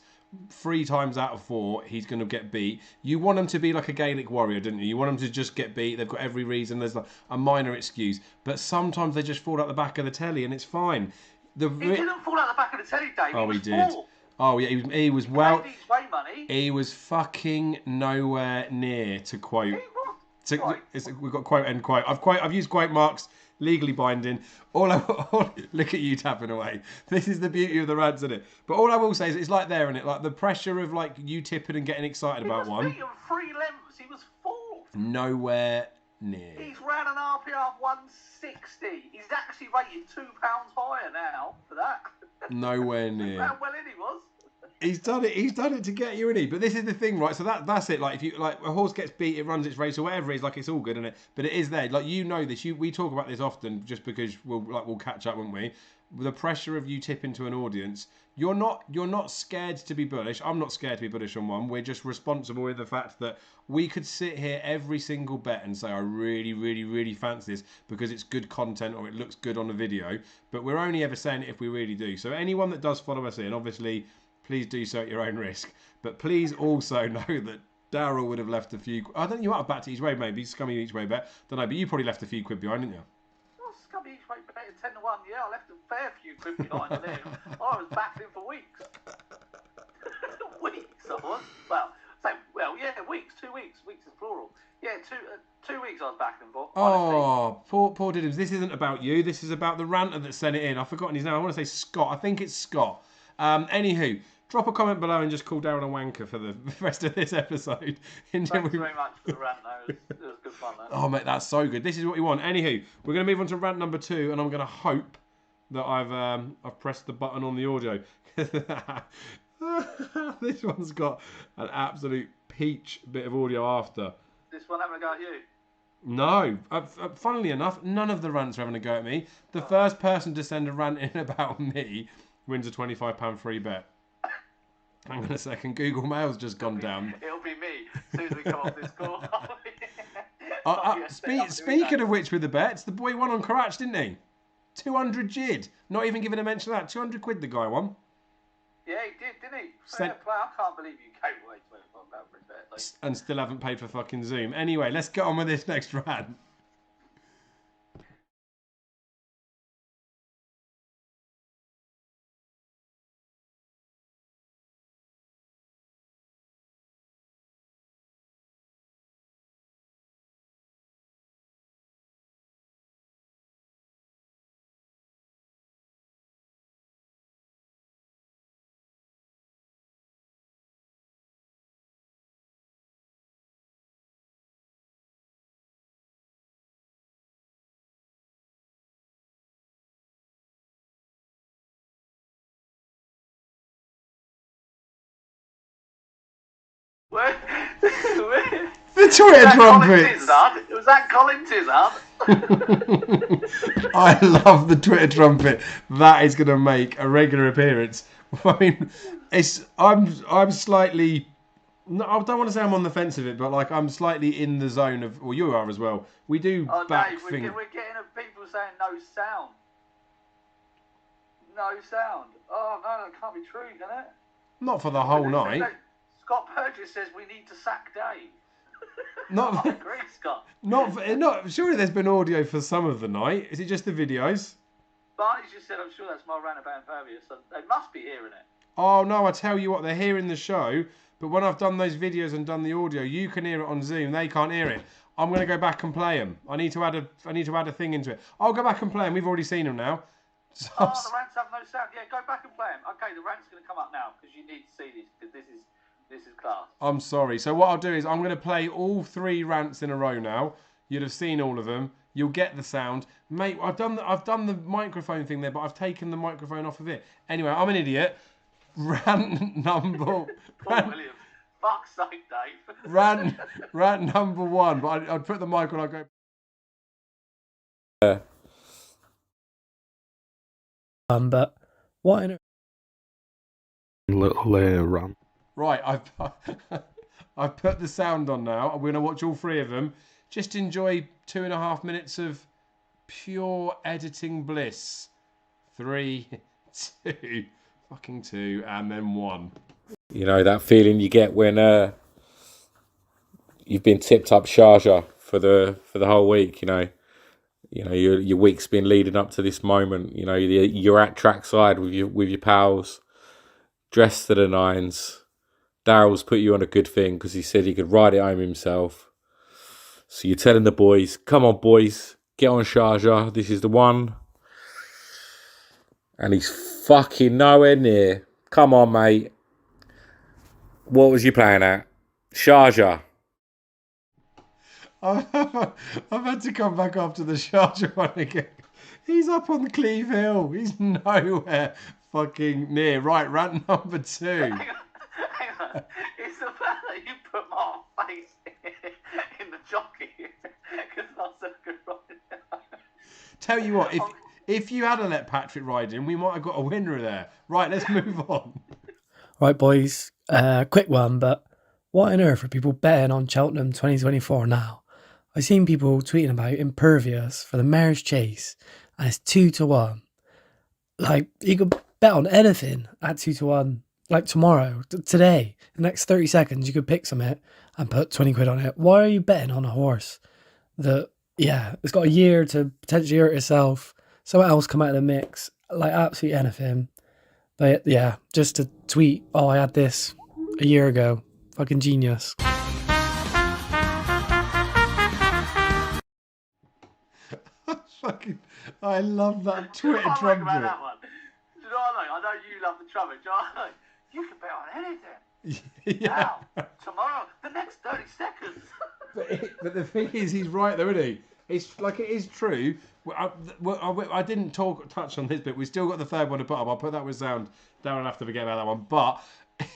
S1: 3 times out of 4, he's going to get beat. You want him to be like a Gaelic warrior, didn't you? You want him to just get beat. They've got every reason. There's like a minor excuse, but sometimes they just fall out the back of the telly, and it's fine.
S2: He didn't fall out the back of the telly, Dave.
S1: Oh, he did. Oh, yeah, he was well.
S2: Money.
S1: He was fucking nowhere near to quote.
S2: We've got
S1: quote end quote. I've used quote marks. legally binding. Look at you tapping away. This is the beauty of the rants, isn't it? But all I will say is it's like there, isn't it? Like the pressure of like you tipping and getting excited about one.
S2: He was 3 lengths. He was 4th.
S1: Nowhere near.
S2: He's ran an RPR of 160. He's actually rated £2 higher now for that.
S1: Nowhere near.
S2: How well in he was.
S1: He's done it. He's done it to get you in it. But this is the thing, right? So that's it. Like if you like a horse gets beat, it runs its race or whatever it is. Like it's all good, isn't it? But it is there. Like you know this. We talk about this often, just because we'll catch up, won't we? The pressure of you tipping to an audience. You're not scared to be bullish. I'm not scared to be bullish on one. We're just responsible with the fact that we could sit here every single bet and say I really, really, really fancy this because it's good content or it looks good on the video. But we're only ever saying it if we really do. So anyone that does follow us in, obviously, please do so at your own risk. But please also know that Daryl would have left a few. I don't know, you might have backed each way, maybe. Scummy each way bet. Don't know, but you probably left a few quid behind, didn't you?
S2: Oh, Scummy each way bet 10 to 1. Yeah, I left a fair few quid behind on him. I was backed him for weeks. Weeks, I was. Yeah, weeks. 2 weeks. Weeks is plural. Yeah, 2 weeks I was backing him for.
S1: Honestly. Oh, poor Diddums. This isn't about you. This is about the ranter that sent it in. I've forgotten his name. I want to say Scott. I think it's Scott. Anywho, drop a comment below and just call Darren a wanker for the rest of this episode.
S2: Thanks very much for the rant, though. It was good fun, though.
S1: Oh, mate, that's so good. This is what we want. Anywho, we're going to move on to rant number 2, and I'm going to hope that I've pressed the button on the audio. This one's got an absolute peach bit of audio after.
S2: This one having a go at you?
S1: No. Funnily enough, none of the rants are having a go at me. The first person to send a rant in about me wins a £25 free bet. Hang on a second. Google Mail's just gone down.
S2: It'll be me as soon as we come off this call.
S1: Speaking of which, with the bets, the boy won on Karach, didn't he? 200 jid. Not even giving a mention of that. 200 quid the guy won.
S2: Yeah, he did, didn't he? Fair play. I can't believe you gave away £25 for a bet. Like...
S1: And still haven't paid for fucking Zoom. Anyway, let's get on with this next rant. The Twitter trumpets.
S2: Was that Colin Tizard?
S1: I love the Twitter trumpet. That is going to make a regular appearance. I mean, I'm slightly. No, I don't want to say I'm on the fence of it, but like I'm slightly in the zone of. Well, you are as well. We do back
S2: Dave,
S1: things.
S2: we're getting people saying no sound. No sound. Oh no, that can't be true, can it?
S1: Not for the whole night.
S2: Scott Burgess says we need to sack Dave.
S1: Not.
S2: I agree, Scott.
S1: Not. Surely there's been audio for some of the night. Is it just the videos?
S2: Barney's just said, I'm sure that's my rant about Impervious. So they must be hearing it.
S1: Oh no! I tell you what, they're hearing the show. But when I've done those videos and done the audio, you can hear it on Zoom. They can't hear it. I'm going to go back and play them. I need to add a thing into it. I'll go back and play them. We've already seen them now. So
S2: the rants have no sound. Yeah, go back and play them. Okay, the rant's going to come up now because you need to see this because this is class.
S1: I'm sorry. So what I'll do is I'm going to play all 3 rants in a row now. You'd have seen all of them. You'll get the sound, mate. I've done the microphone thing there, but I've taken the microphone off of it. Anyway, I'm an idiot. Rant number.
S2: William. Fuck's sake, Dave.
S1: Rant number 1. But I'd put the mic on. I'd go.
S3: But what in a
S4: little run.
S1: Right, I've put the sound on now. We're gonna watch all 3 of them. Just enjoy 2.5 minutes of pure editing bliss. 3, 2, fucking 2, and then 1.
S5: You know that feeling you get when you've been tipped up Sharjah for the whole week. You know your week's been leading up to this moment. You know you're at trackside with your pals, dressed to the nines. Daryl's put you on a good thing because he said he could ride it home himself. So you're telling the boys, "Come on, boys, get on Sharjah. This is the one. And he's fucking nowhere near. Come on, mate. What was you playing at? Sharjah.
S1: I've had to come back after the Sharjah one again. He's up on Cleve Hill. He's nowhere fucking near. Right, rant number 2.
S2: Hang on. It's the fact that you put my face in the jockey because that's so good right.
S1: Tell you what, if you had let Patrick ride in, we might have got a winner there. Right, let's move on.
S3: Right, boys. Quick one, but what on earth are people betting on Cheltenham 2024 now? I've seen people tweeting about Impervious for the Mare's Chase, and it's 2-1. Like, you could bet on anything at 2-1. Like tomorrow, today, the next 30 seconds, you could pick something and put 20 quid on it. Why are you betting on a horse that, it's got a year to potentially hurt itself? Someone else come out of the mix, like absolutely anything. But yeah, just to tweet, oh, I had this a year ago. Fucking genius.
S1: I love that Twitter
S2: I
S1: trumpet.
S2: about that one. Do you know what I like? I know you love the trumpet. Do you know what I like? You can bet on anything.
S1: Yeah.
S2: Now, tomorrow, the next 30 seconds.
S1: But the thing is, he's right though, isn't he? It's like, it is true. I didn't touch on this bit. We still got the third one to put up. I'll put that with sound. Darren will have to forget about that one. But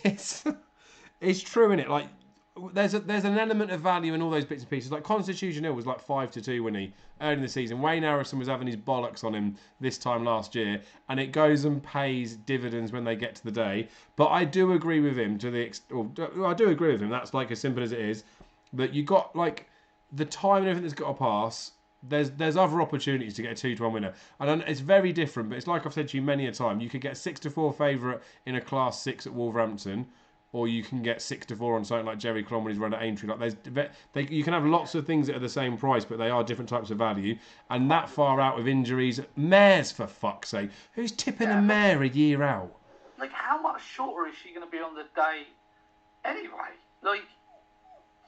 S1: it's true, isn't it? Like, there's an element of value in all those bits and pieces. Like Constitution Hill was like 5-2 when he early in the season. Wayne Harrison was having his bollocks on him this time last year, and it goes and pays dividends when they get to the day. But I do agree with him I do agree with him. That's like as simple as it is. That you got like the time and everything that's got to pass. There's other opportunities to get a 2-1 winner, and it's very different. But it's like I've said to you many a time. You could get 6-4 favourite in a Class 6 at Wolverhampton, or you can get 6-4 on something like Jerry Clon when he's run at Aintree. Like you can have lots of things that are the same price, but they are different types of value. And that far out with injuries, mares for fuck's sake. Who's tipping a mare a year out?
S2: Like, how much shorter is she going to be on the day anyway? Like,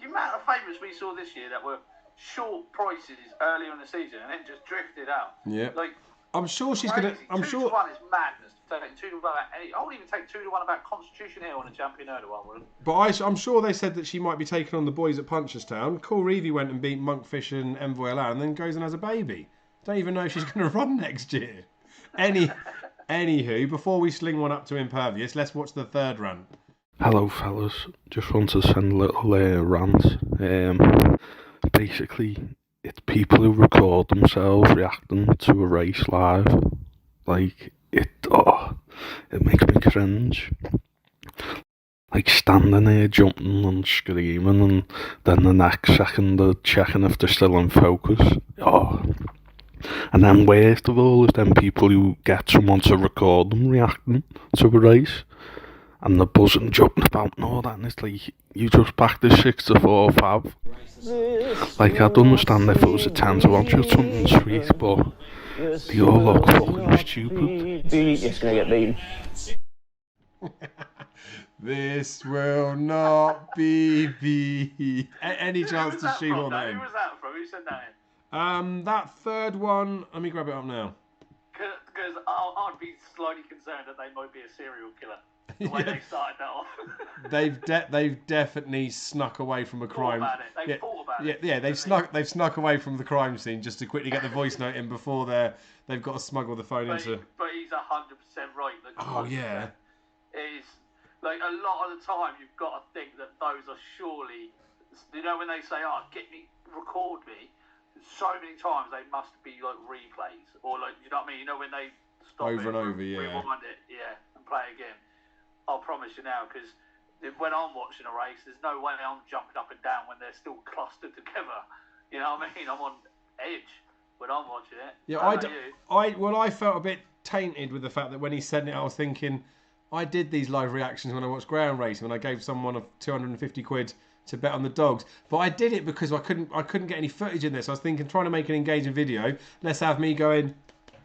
S2: the amount of favourites we saw this year that were short prices earlier in the season and then just drifted out.
S1: Yeah.
S2: Like,
S1: I'm sure she's
S2: crazy.
S1: gonna. I'm
S2: 2
S1: sure.
S2: to 1 is madness. Taking 2 to 1 I wouldn't even take 2 to 1 about Constitution Hill on a champion earlier one, wouldn't.
S1: But I'm sure they said that she might be taking on the boys at Punchestown. Cool Reevy went and beat Monkfish and Envoy Alan, and then goes and has a baby. Don't even know if she's going to run next year. Anywho, before we sling one up to Impervious, let's watch the third rant.
S4: Hello fellas, just want to send a little rant. Basically, it's people who record themselves reacting to a race live. Like, it makes me cringe. Like, standing there jumping and screaming, and then the next second they're checking if they're still in focus. And then worst of all is them people who get someone to record them reacting to a race, and they're buzzing, jumping about and all that, and it's like, you just backed the 6-4 fab. Like, I'd understand if it was a 10-1 or something sweet, but they all look fucking stupid.
S6: It's gonna get beaten.
S1: This will not be beat. Any chance to shoehorn that in?
S2: Who was that from? Who said that in?
S1: That third one, let me grab it up now.
S2: Because I'd be slightly concerned that they might be a serial killer. The way they started that off.
S1: They've definitely snuck away from a crime.
S2: Thought about it.
S1: Yeah, they've snuck away from the crime scene just to quickly get the voice note in before they've got to smuggle the phone into.
S2: But he's 100% right.
S1: Oh yeah.
S2: Is like a lot of the time you've got to think that those are surely, you know, when they say, "Oh, record me," so many times they must be like replays or like, you know what I mean? You know, when they stop
S1: over
S2: it,
S1: and over, yeah,
S2: rewind it, and play again. I'll promise you now, because when I'm watching a race, there's no way I'm jumping up and down when they're still clustered together. You know what I mean? I'm on edge when I'm watching it.
S1: Yeah, I felt a bit tainted with the fact that when he sent it, I was thinking, I did these live reactions when I watched ground racing, when I gave someone 250 quid to bet on the dogs. But I did it because I couldn't get any footage in this. I was thinking, trying to make an engaging video, let's have me going,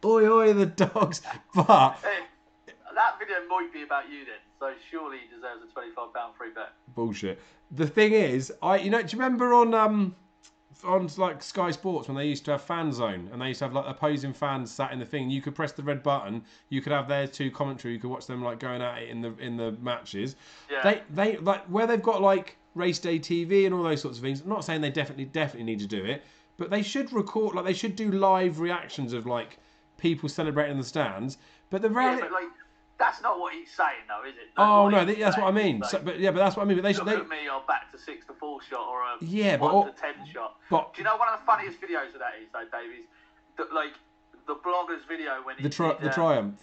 S1: oi oi the dogs. But
S2: that video might be about you then, so surely he deserves a £25 free bet.
S1: Bullshit. The thing is, do you remember on on like Sky Sports when they used to have Fan Zone and they used to have like opposing fans sat in the thing. You could press the red button. You could have their two commentary. You could watch them like going at it in the matches.
S2: Yeah.
S1: They like where they've got like race day TV and all those sorts of things. I'm not saying they definitely need to do it, but they should record like they should do live reactions of like people celebrating in the stands. But the reality.
S2: Yeah, but like that's not what he's saying, though, is it?
S1: That's what I mean.
S2: Like,
S1: so, but that's what I mean. But they should.
S2: Look at me on back to 6 to 4 shot or a 1 to 10 shot.
S1: But
S2: do you know one of the funniest videos of that is though, Dave? Is like the blogger's video when he
S1: the triumph.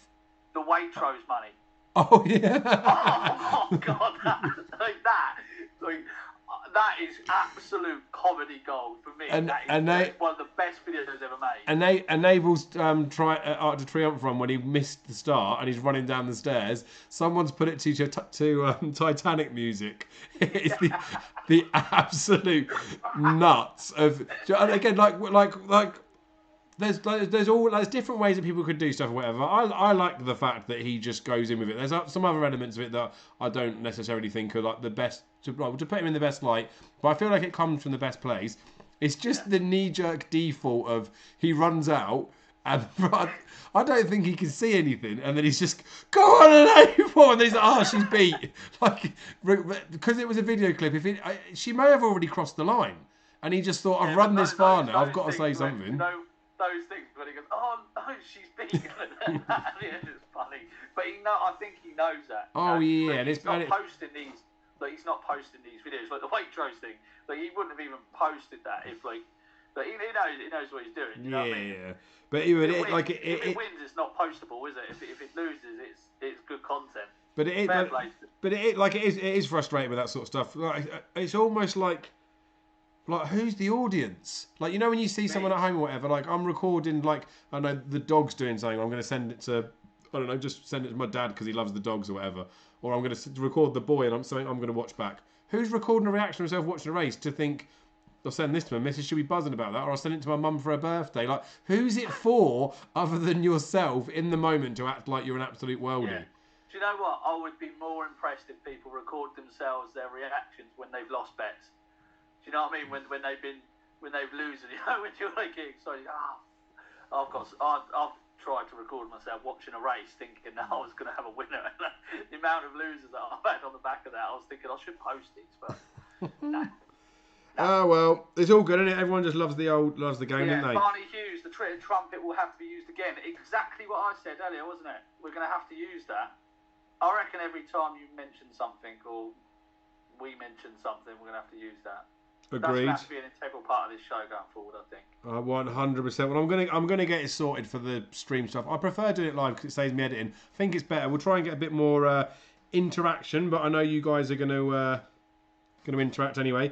S2: The Waitrose money.
S1: Oh yeah.
S2: Oh God, that is absolute comedy gold for me. That's one of the best videos ever made.
S1: And Abel's Arc de Triomphe run when he missed the start and he's running down the stairs. Someone's put it to Titanic music. It's the absolute nuts of. And again, like. There's different ways that people could do stuff or whatever. I like the fact that he just goes in with it. There's some other elements of it that I don't necessarily think are like the best to put him in the best light, but I feel like it comes from the best place. It's just the knee-jerk default of he runs out and I don't think he can see anything, and then he's just go on and April, and he's like, oh, she's beat, like because it was a video clip. She may have already crossed the line, and he just thought I've run this far now. I've got to say something.
S2: Those things when he goes, oh no, she's beaten. At the end, it's funny, but I think he knows that.
S1: Oh yeah,
S2: and he's not posting these. Like he's not posting these videos, like the Waitrose thing. Like he wouldn't have even posted that if he knows what he's doing. You know what I mean?
S1: Yeah, but if
S2: it wins, it's not postable, is it? If it loses, it's good content.
S1: But it is frustrating with that sort of stuff. Like it's almost like who's the audience? Like, you know, when you see someone at home or whatever, like I'm recording, like I know the dog's doing something, I'm going to send it to, I don't know, just send it to my dad because he loves the dogs or whatever, or I'm going to record the boy and I'm going to watch back. Who's recording a reaction of himself watching a race to think, I'll send this to my missus, she'll be buzzing about that, or I'll send it to my mum for her birthday. Like, who's it for other than yourself in the moment to act like you're an absolute worldie?
S2: Yeah. Do you know what? I would be more impressed if people record themselves their reactions when they've lost bets. Do you know what I mean? When they've losing, you know, when you're like getting excited. I've tried to record myself watching a race, thinking that I was going to have a winner. And the amount of losers that I've had on the back of that, I was thinking I should post it, but no.
S1: Oh well, it's all good, isn't it? Everyone just loves the game, don't they?
S2: Barney Hughes, the trumpet will have to be used again. Exactly what I said earlier, wasn't it? We're going to have to use that. I reckon every time you mention something or we mention something, we're going to have to use that.
S1: Agreed.
S2: That's going to be an integral part of this show going forward, I think.
S1: 100%. Well, I'm gonna get it sorted for the stream stuff. I prefer doing it live because it saves me editing. I think it's better. We'll try and get a bit more interaction, but I know you guys are going to interact anyway.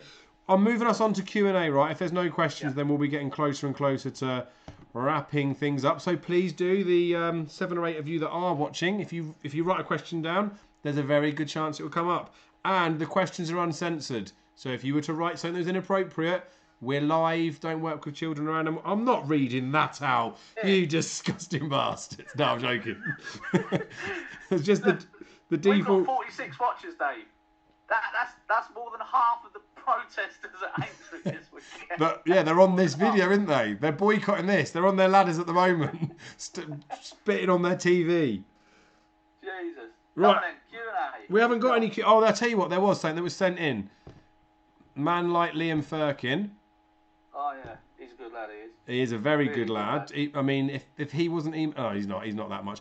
S1: I'm moving us on to Q&A, right? If there's no questions, then we'll be getting closer and closer to wrapping things up. So please do, the 7 or 8 of you that are watching, if you write a question down, there's a very good chance it will come up. And the questions are uncensored. So if you were to write something that's inappropriate, we're live, don't work with children around them. I'm not reading that out, you disgusting bastards. No, I'm joking. It's just the default.
S2: We've got 46 watchers, Dave. That's more than half of the protesters at Aintree this weekend.
S1: But yeah, they're on this video, aren't they? They're boycotting this. They're on their ladders at the moment, spitting on their TV.
S2: Jesus.
S1: Right.
S2: Come on then, Q&A.
S1: We haven't got any. Oh, I'll tell you what. There was something that was sent in. Man like Liam Firkin.
S2: Oh yeah, he's a good lad. He is.
S1: He is a very really good lad. I mean, if he wasn't, he's not. He's not that much.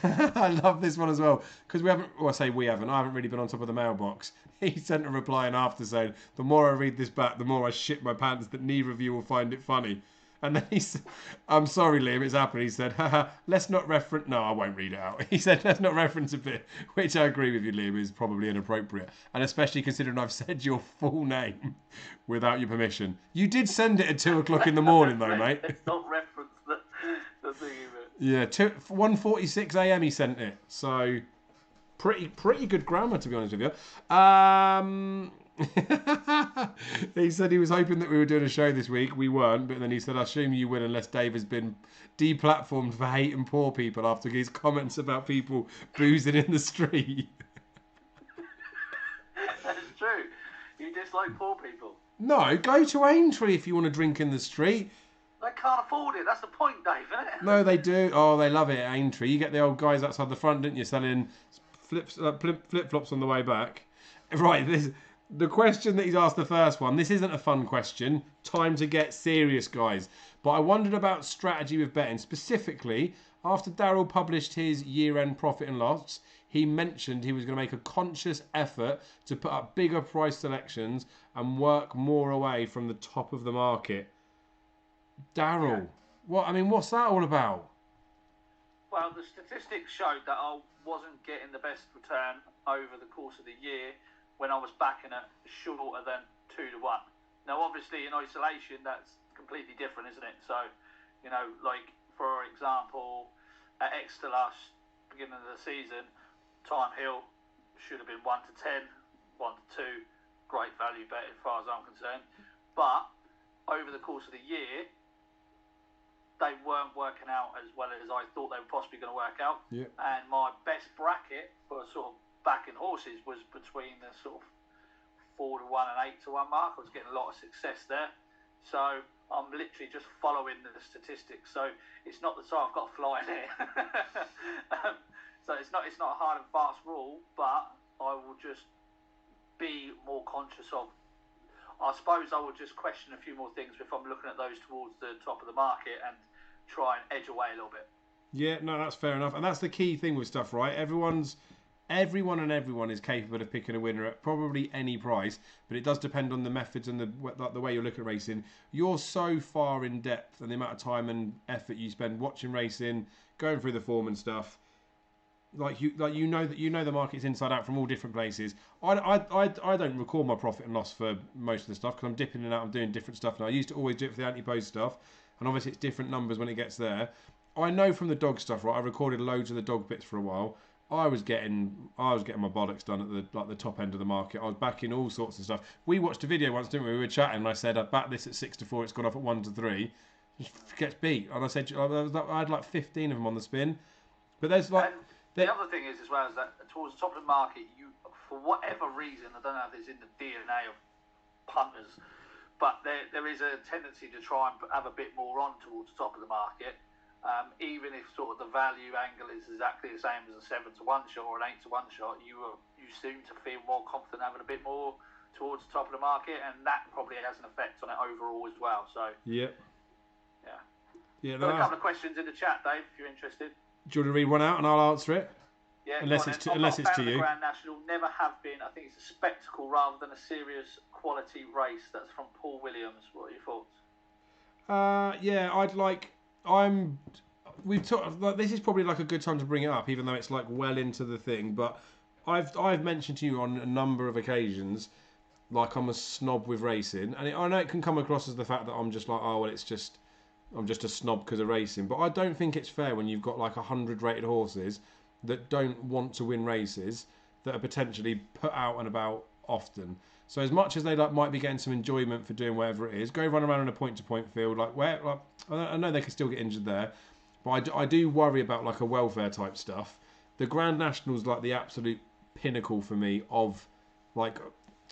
S1: I love this one as well because we haven't. Well, I say we haven't. I haven't really been on top of the mailbox. He sent a reply and after saying, "The more I read this back, the more I shit my pants that neither of you will find it funny." And then he said, "I'm sorry, Liam, it's happened." He said, "Haha, let's not reference." No, I won't read it out. He said, "Let's not reference a bit," which I agree with you, Liam, is probably inappropriate, and especially considering I've said your full name without your permission. You did send it at 2:00 in the morning, though, mate.
S2: Let's not reference the thing of it.
S1: Yeah, 1:46 a.m. he sent it, so pretty good grammar, to be honest with you. He said he was hoping that we were doing a show this week. We weren't, but then he said, "I assume you will unless Dave has been deplatformed for hating poor people after his comments about people boozing in the street."
S2: That's true. You dislike poor people.
S1: No, go to Aintree if you want to drink in the street.
S2: They can't afford it. That's the point, Dave, isn't it?
S1: No, they do. Oh, they love it at Aintree. You get the old guys outside the front, didn't you, selling flip flops on the way back. Right, the question that he's asked, the first one. This isn't a fun question. Time to get serious, guys. But I wondered about strategy with betting. Specifically, after Daryl published his year-end profit and loss, he mentioned he was going to make a conscious effort to put up bigger price selections and work more away from the top of the market. Daryl, what's that all about?
S2: Well, the statistics showed that I wasn't getting the best return over the course of the year when I was backing it shorter than 2 to 1. Now, obviously, in isolation, that's completely different, isn't it? So, like, for example, at Exeter last beginning of the season, Time Hill should have been 1 to 10, 1 to 2, great value bet as far as I'm concerned. But over the course of the year, they weren't working out as well as I thought they were possibly going to work out.
S1: Yeah.
S2: And my best bracket for sort of backing horses was between the sort of 4 to 1 and 8 to 1 mark. I was getting a lot of success there. So I'm literally just following the statistics. So it's not that I've got a fly in it. So it's not a hard and fast rule, but I will just be more conscious of. I suppose I would just question a few more things if I'm looking at those towards the top of the market and try and edge away a little bit.
S1: Yeah, no, that's fair enough. And that's the key thing with stuff, right? Everyone is capable of picking a winner at probably any price, but it does depend on the methods and the way you're looking at racing. You're so far in depth and the amount of time and effort you spend watching racing, going through the form and stuff. You know the market's inside out from all different places. I don't record my profit and loss for most of the stuff because I'm dipping in and out. I'm doing different stuff now. I used to always do it for the anti-post stuff, and obviously it's different numbers when it gets there. I know from the dog stuff, right? I recorded loads of the dog bits for a while. I was getting my bollocks done at the top end of the market. I was backing all sorts of stuff. We watched a video once, didn't we? We were chatting, and I said I backed this at 6 to 4. It's gone off at 1 to 3. It gets beat, and I said I had like 15 of them on the spin. But there's like.
S2: The other thing is as well is that towards the top of the market, you, for whatever reason, I don't know if it's in the DNA of punters, but there is a tendency to try and have a bit more on towards the top of the market, even if sort of the value angle is exactly the same as a 7 to 1 shot or an 8 to 1 shot. You seem to feel more confident having a bit more towards the top of the market, and that probably has an effect on it overall as well. So
S1: yeah.
S2: Got a couple of questions in the chat, Dave, if you're interested.
S1: Do you want to read one out and I'll answer it?
S2: Yeah,
S1: unless it's to you.
S2: Grand National never have been. I think it's a spectacle rather than a serious quality race. That's from Paul Williams. What are your thoughts?
S1: We've talked. Like, this is probably like a good time to bring it up, even though it's like well into the thing. But I've mentioned to you on a number of occasions, like I'm a snob with racing, and I know it can come across as the fact that I'm just like, oh well, I'm just a snob because of racing. But I don't think it's fair when you've got like 100 rated horses that don't want to win races that are potentially put out and about often. So as much as they might be getting some enjoyment for doing whatever it is, go run around in a point-to-point field. I know they can still get injured there, but I do worry about like a welfare type stuff. The Grand National's like the absolute pinnacle for me of like,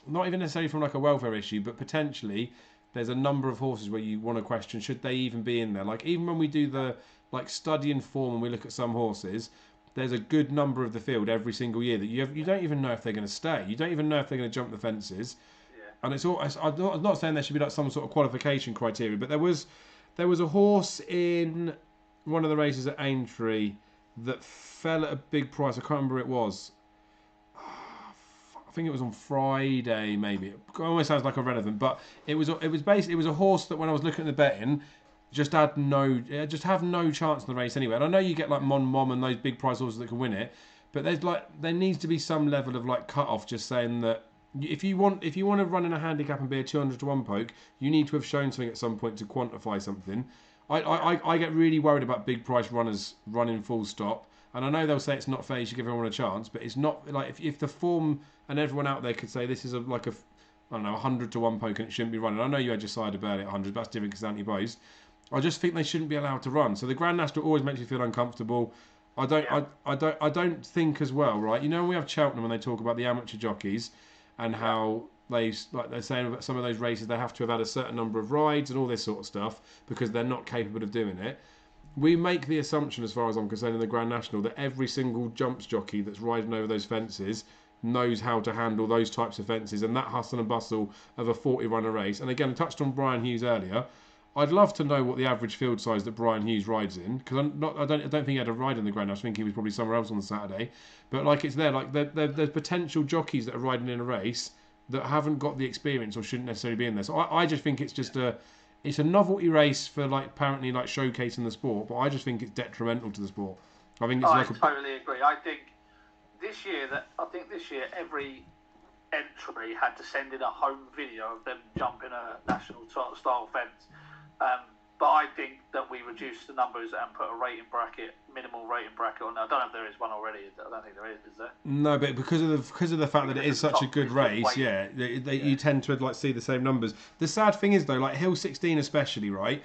S1: not even necessarily from like a welfare issue, but potentially there's a number of horses where you want to question, should they even be in there? Like even when we do the like study and form and we look at some horses, there's a good number of the field every single year that you don't even know if they're going to stay. You don't even know if they're going to jump the fences. Yeah. And it's all. I'm not saying there should be like some sort of qualification criteria, but there was a horse in one of the races at Aintree that fell at a big price. I can't remember who it was. I think it was on Friday, maybe. It almost sounds like irrelevant, but it was basically a horse that when I was looking at the betting, just have no chance in the race anyway. And I know you get like Mon Mom and those big prize horses that can win it, but there needs to be some level of like cut off, just saying that if you want to run in a handicap and be a 200 to 1 poke, you need to have shown something at some point to quantify something. I get really worried about big price runners running full stop, and I know they'll say it's not fair, you should give everyone a chance, but it's not like if the form and everyone out there could say this is I don't know, 100 to 1 poke and it shouldn't be running. I know you had your side about it 100, but that's different because it's anti-post. I just think they shouldn't be allowed to run. So the Grand National always makes me feel uncomfortable. I don't think as well, right? You know, when we have Cheltenham when they talk about the amateur jockeys and how like they're saying about some of those races, they have to have had a certain number of rides and all this sort of stuff because they're not capable of doing it. We make the assumption, as far as I'm concerned, in the Grand National, that every single jumps jockey that's riding over those fences knows how to handle those types of fences and that hustle and bustle of a 40-runner race. And again, I touched on Brian Hughes earlier. I'd love to know what the average field size that Brian Hughes rides in, because I don't think he had a ride in the Grand National. I think he was probably somewhere else on the Saturday. But like it's there, like there's potential jockeys that are riding in a race that haven't got the experience or shouldn't necessarily be in there. So I just think it's just it's a novelty race for like apparently like showcasing the sport, but I just think it's detrimental to the sport. I think it's
S2: totally agree. I think this year every entry had to send in a home video of them jumping a national style fence. But I think that we reduced the numbers and put a minimal rating bracket on. I don't know if there is one already. I don't think there is there?
S1: No, but because of the fact that it is such a good race, you tend to like see the same numbers. The sad thing is though, like Hill 16 especially, right?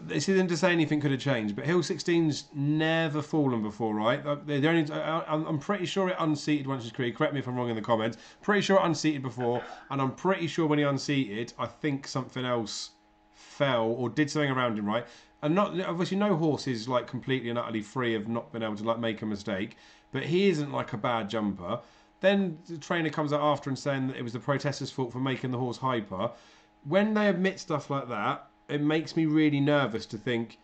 S1: This isn't to say anything could have changed, but Hill 16's never fallen before, right? I'm pretty sure it unseated once his career. Correct me if I'm wrong in the comments. Pretty sure it unseated before, and I'm pretty sure when he unseated, I think something else fell or did something around him, right? And not obviously no horse is like completely and utterly free of not being able to like make a mistake, but he isn't like a bad jumper. Then the trainer comes out after and saying that it was the protesters' fault for making the horse hyper. When they admit stuff like that, it makes me really nervous to think,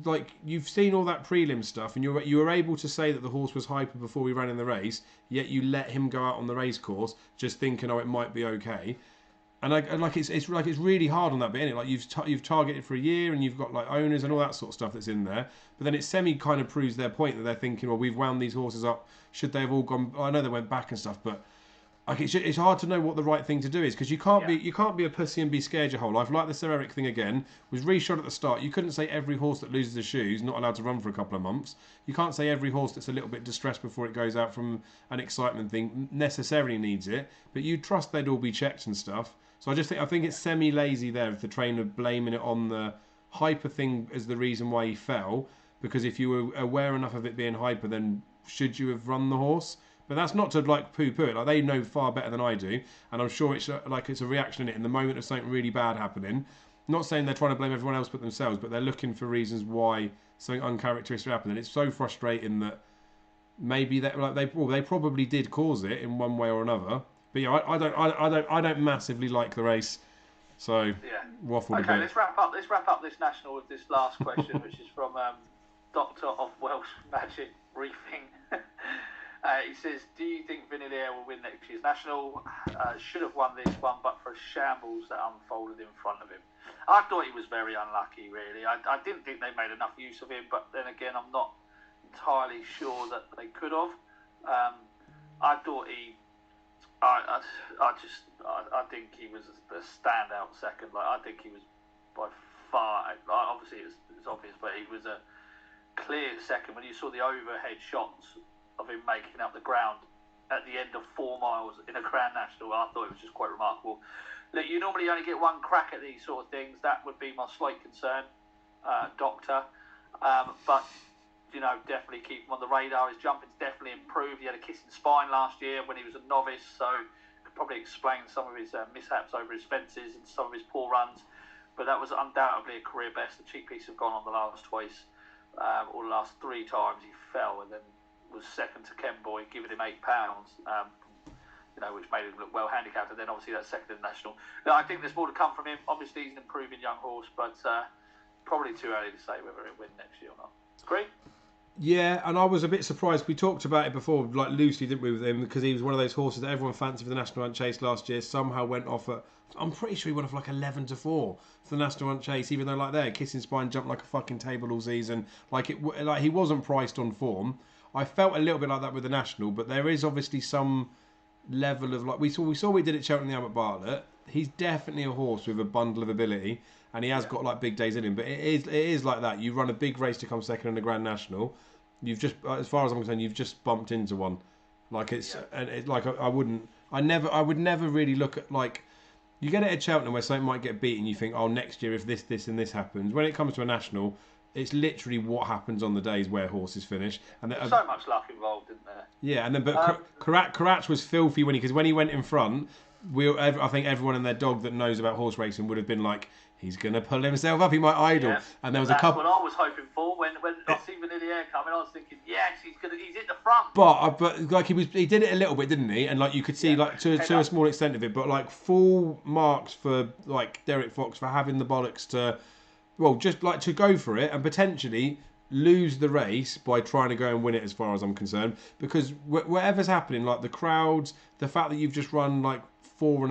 S1: like, you've seen all that prelim stuff and you were able to say that the horse was hyper before we ran in the race, yet you let him go out on the race course just thinking, oh, it might be okay. And it's really hard on that bit, isn't it? Like you've targeted for a year and you've got like owners and all that sort of stuff that's in there. But then it semi kind of proves their point that they're thinking, well, we've wound these horses up. Should they have all gone? I know they went back and stuff, but like it's hard to know what the right thing to do is because you can't be a pussy and be scared your whole life. Like the Sir Eric thing again was reshot at the start. You couldn't say every horse that loses his shoes not allowed to run for a couple of months. You can't say every horse that's a little bit distressed before it goes out from an excitement thing necessarily needs it. But you trust they'd all be checked and stuff. So I think it's semi-lazy there of the trainer blaming it on the hyper thing as the reason why he fell. Because if you were aware enough of it being hyper, then should you have run the horse? But that's not to like poo-poo it. Like they know far better than I do, and I'm sure it's a reaction in it in the moment of something really bad happening. Not saying they're trying to blame everyone else but themselves, but they're looking for reasons why something uncharacteristic happened. And it's so frustrating that maybe they probably did cause it in one way or another. But yeah, I don't massively like the race. So waffle.
S2: Okay, let's wrap up this national with this last question, which is from Doctor of Welsh Magic Briefing. He says, do you think Vinilier will win next year's national? Should have won this one, but for a shambles that unfolded in front of him. I thought he was very unlucky, really. I didn't think they made enough use of him, but then again, I'm not entirely sure that they could have. I thought I think he was a standout second. Like I think he was by far. Obviously, it's obvious, but he was a clear second. When you saw the overhead shots of him making up the ground at the end of 4 miles in a Grand National, I thought it was just quite remarkable. Look, you normally only get one crack at these sort of things. That would be my slight concern, Doctor. But definitely keep him on the radar. His jumping's definitely improved. He had a kissing spine last year when he was a novice, so could probably explain some of his mishaps over his fences and some of his poor runs. But that was undoubtedly a career best. The cheap piece have gone on the last twice, or the last 3 times he fell, and then was second to Ken Boy, giving him £8, which made him look well handicapped. And then obviously that second in national. Now, I think there's more to come from him. Obviously, he's an improving young horse, but probably too early to say whether he'll win next year or not. Agree?
S1: Yeah, and I was a bit surprised. We talked about it before, like loosely, didn't we, with him? Because he was one of those horses that everyone fancied for the National Hunt Chase last year. Somehow went off at, I'm pretty sure he went off like 11-4 for the National Hunt Chase, even though like there, Kissing Spine jumped like a fucking table all season. Like he wasn't priced on form. I felt a little bit like that with the National, but there is obviously some level of like we saw we did at Cheltenham Albert Bartlett. He's definitely a horse with a bundle of ability, and he has got like big days in him. But it is like that. You run a big race to come second in the Grand National. You've just, as far as I'm concerned, you've just bumped into one. Like I would never really look at like you get it at Cheltenham where something might get beaten. You think, oh, next year if this and this happens. When it comes to a national, it's literally what happens on the days where horses finish. And
S2: so much luck involved, isn't there?
S1: Yeah, and then but Karat was filthy because when he went in front, I think everyone and their dog that knows about horse racing would have been like, he's going to pull himself up, he might idle.
S2: Yeah.
S1: And there was
S2: That's
S1: a couple.
S2: what I was hoping for when I see Vanillier coming. I was thinking, yes, he's in the front.
S1: But like he did it a little bit, didn't he? And like you could see like to a small extent of it, but like full marks for like Derek Fox for having the bollocks to, well, just like to go for it and potentially lose the race by trying to go and win it, as far as I'm concerned. Because whatever's happening, like the crowds, the fact that you've just run like 4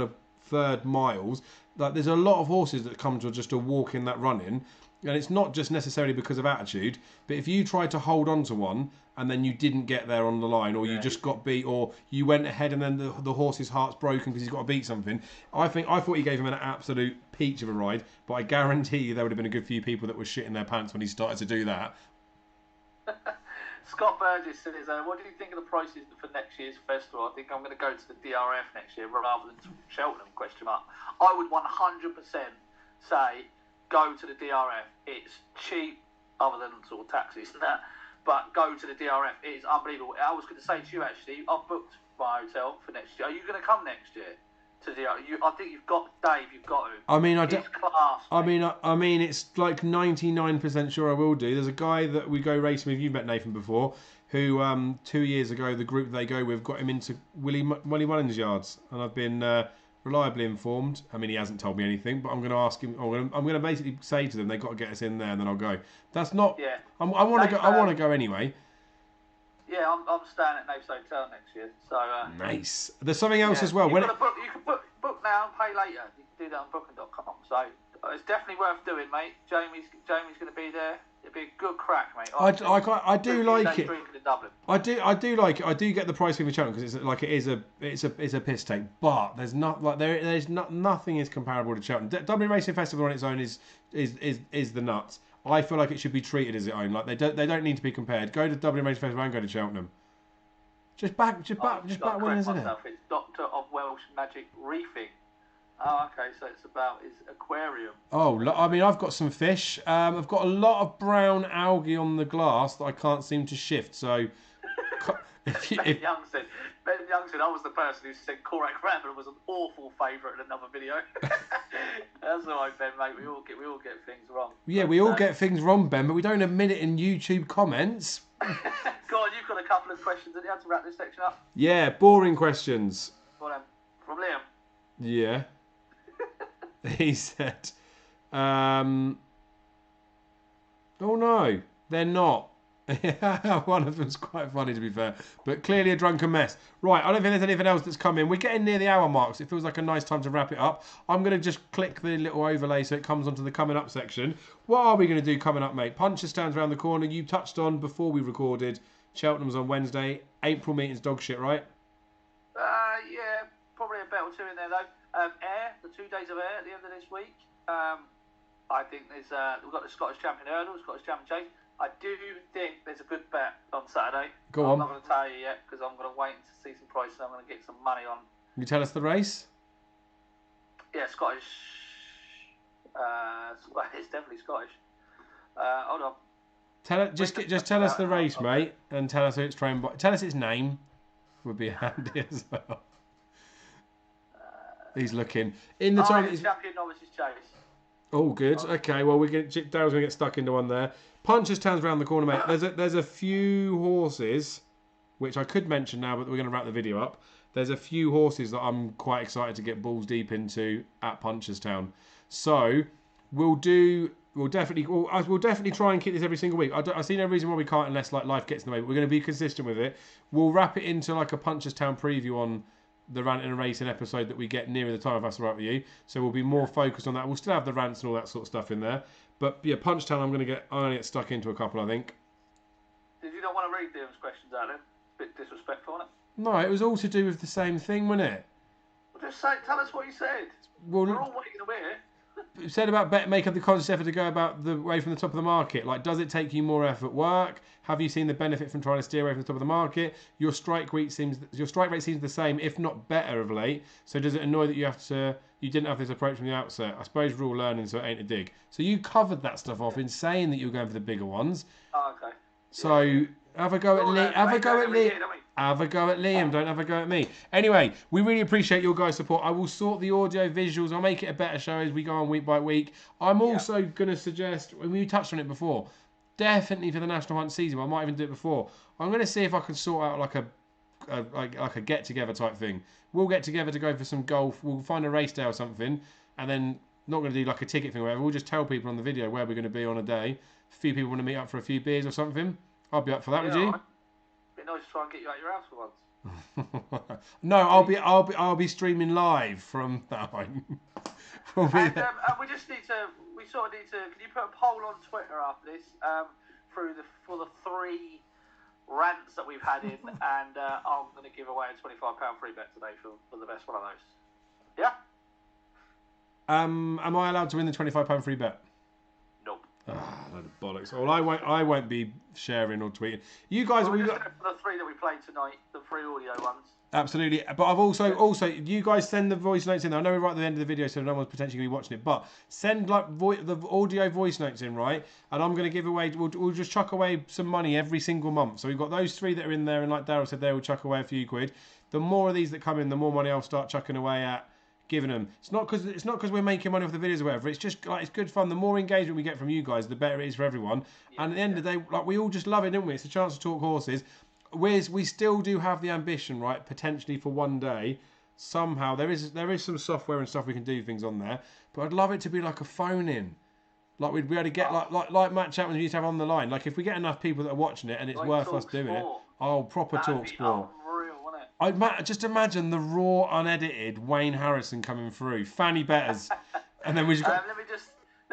S1: 1/3 miles, like there's a lot of horses that come to just a walk in that running, and it's not just necessarily because of attitude. But if you tried to hold on to one and then you didn't get there on the line, or you just got beat, or you went ahead and then the horse's heart's broken because he's got to beat something, I thought he gave him an absolute peach of a ride. But I guarantee you there would have been a good few people that were shitting their pants when he started to do that.
S2: Scott Burgess says, what do you think of the prices for next year's festival? I think I'm going to go to the DRF next year rather than Cheltenham, question mark. I would 100% say go to the DRF. It's cheap, other than sort of taxis and that, but go to the DRF. It is unbelievable. I was going to say to you, actually, I've booked my hotel for next year. Are you going to come next year to the DRF? I think you've got, Dave, you've got to.
S1: I mean,
S2: it's class,
S1: I mean, it's like 99% sure I will do. There's a guy that we go racing with. You've met Nathan before, who 2 years ago the group they go with got him into Willie Mullins' yards, and I've been reliably informed. I mean, he hasn't told me anything, but I'm going to ask him. I'm going to basically say to them they've got to get us in there, and then I'll go. That's not. Yeah. I want to go. I want to go anyway.
S2: Yeah, I'm staying at Nave's Hotel next year. So
S1: nice. There's something else as well.
S2: You can book now and pay later. You can do that on booking.com. So it's definitely worth doing, mate. Jamie's going to be there. It'll be a good crack, mate.
S1: I do like it. I do like it. I do get the price for Cheltenham because it's like it's a piss take. But there's nothing is comparable to Cheltenham. Dublin Racing Festival on its own is the nuts. I feel like it should be treated as its own. Like they don't need to be compared. Go to Dublin Racing Festival and go to Cheltenham. Just back winning, isn't it?
S2: It's Doctor of Welsh Magic Reefing. Oh, okay, so it's about his aquarium.
S1: Oh, I mean, I've got some fish. I've got a lot of brown algae on the glass that I can't seem to shift. So,
S2: Ben Young said, I was the person who said Korak Rambler was an awful favourite in another video. That's all right, Ben, mate. We all get things wrong.
S1: Yeah, we all get things wrong, Ben, but we don't admit it in YouTube comments.
S2: Go on, you've got a couple of questions that you have to wrap this section up.
S1: Yeah, boring questions.
S2: Go on, from Liam.
S1: Yeah. He said, oh no, they're not. One of them's quite funny, to be fair, but clearly a drunken mess. Right, I don't think there's anything else that's come in. We're getting near the hour mark, so it feels like a nice time to wrap it up. I'm going to just click the little overlay so it comes onto the coming up section. What are we going to do coming up, mate? Puncher stands around the corner. You touched on before we recorded. Cheltenham's on Wednesday. April meeting's dog shit, right?
S2: Yeah, probably a bet or two in there though. Air, the 2 days of air at the end of this week. I think we've got the Scottish Champion Hurdle, Scottish Champion Chase. I do think there's a good bet on Saturday. I'm not going to tell you yet because I'm going to wait to see some prices. I'm going to get some money on.
S1: Can you tell us the race?
S2: Yeah, Scottish. It's definitely Scottish. Hold on.
S1: Just tell us the race, mate, and tell us who it's trained by. Tell us its name. Would be handy as well. He's looking in the time.
S2: Champion Novices Chase.
S1: Oh, good. Okay, well, Daryl's going to get stuck into one there. Puncher's Town's round the corner, mate. There's a few horses, which I could mention now, but we're going to wrap the video up. There's a few horses that I'm quite excited to get balls deep into at Puncher's Town. So we'll definitely try and keep this every single week. I see no reason why we can't unless like life gets in the way. We're going to be consistent with it. We'll wrap it into like a Puncher's Town preview on the Ranting and Racing episode that we get nearer the time, if that's all right with you. So we'll be more focused on that. We'll still have the rants and all that sort of stuff in there. But yeah, Punch Town, I'm going to get stuck into a couple, I think.
S2: Did you not want to read Liam's questions out then? A bit disrespectful, isn't it?
S1: No, it was all to do with the same thing, wasn't it?
S2: Well, just tell us what you said.
S1: Well,
S2: we're all waiting to hear.
S1: You said about making the conscious effort to go about the way from the top of the market. Like, does it take you more effort work? Have you seen the benefit from trying to steer away from the top of the market? Your strike rate seems the same, if not better, of late. So does it annoy that you didn't have this approach from the outset? I suppose we're all learning, so it ain't a dig. So you covered that stuff off in saying that you were going for the bigger ones.
S2: Oh, okay.
S1: So Have a go at Lee. Have a go at Lee. Have a go at Liam. Don't have a go at me. Anyway, we really appreciate your guys' support. I will sort the audio visuals. I'll make it a better show as we go on week by week. I'm also going to suggest, we touched on it before, definitely for the National Hunt season. I might even do it before. I'm going to see if I can sort out like a get together type thing. We'll get together to go for some golf. We'll find a race day or something, and then not going to do like a ticket thing or whatever. We'll just tell people on the video where we're going to be on a day. A few people want to meet up for a few beers or something. I'll be up for that. Would you?
S2: Right. Be nice to try and get you out your house for once.
S1: No, I'll be streaming live from that one.
S2: And we just need to. We sort of need to. Can you put a poll on Twitter after this? For the 3 rants that we've had in, and I'm going to give away a £25 free bet today for the best one of those. Yeah.
S1: Am I allowed to win the £25 free bet?
S2: Nope.
S1: Load of bollocks. Well, I won't be sharing or tweeting. You guys,
S2: we're just for the 3 that we played tonight, the 3 audio ones.
S1: Absolutely, but I've also you guys send the voice notes in. I know we're right at the end of the video, so no one's potentially going to be watching it. But send like the audio voice notes in, right? And I'm going to give away. We'll just chuck away some money every single month. So we've got those 3 that are in there, and like Daryl said, they will chuck away a few quid. The more of these that come in, the more money I'll start chucking away at giving them. It's not because we're making money off the videos or whatever. It's just like it's good fun. The more engagement we get from you guys, the better it is for everyone. And at the end of the day, like we all just love it, don't we? It's a chance to talk horses. We still do have the ambition, right? Potentially for one day, somehow there is some software and stuff we can do things on there. But I'd love it to be like a phone in, like we'd be able to get like Matt Chapman used to have on the line. Like if we get enough people that are watching it and it's like worth us doing it. Oh, proper talk sport. Just imagine the raw, unedited Wayne Harrison coming through, Fanny Betters, and then we just got.
S2: Let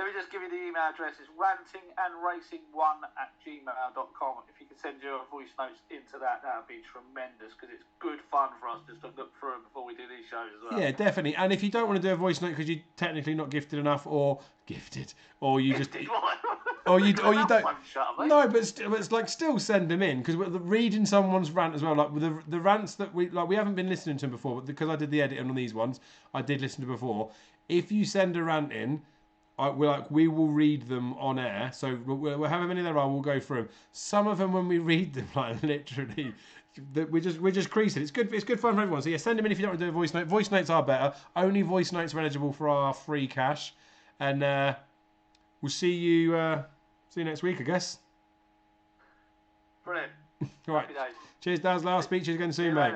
S2: me just give you the email address. It's rantingandracing1@gmail.com. If you can send your voice notes into that would be tremendous because it's good fun for us just to look through them before we do these shows as well.
S1: Yeah, definitely. And if you don't want to do a voice note because you're technically not gifted enough, or you just, or you don't. No, but it's like still send them in because reading someone's rant as well. Like the rants that we haven't been listening to them before, but because I did the editing on these ones, I did listen to before. If you send a rant in. We will read them on air, so we'll have them in there. We'll go through them. Some of them, when we read them, like literally, we're just creasing. It's good fun for everyone. So yeah, send them in if you don't want to do a voice note. Voice notes are better. Only voice notes are eligible for our free cash, and we'll see you next week, I guess.
S2: Brilliant.
S1: All right. Cheers, Dazzler. I'll speak to you again soon, mate.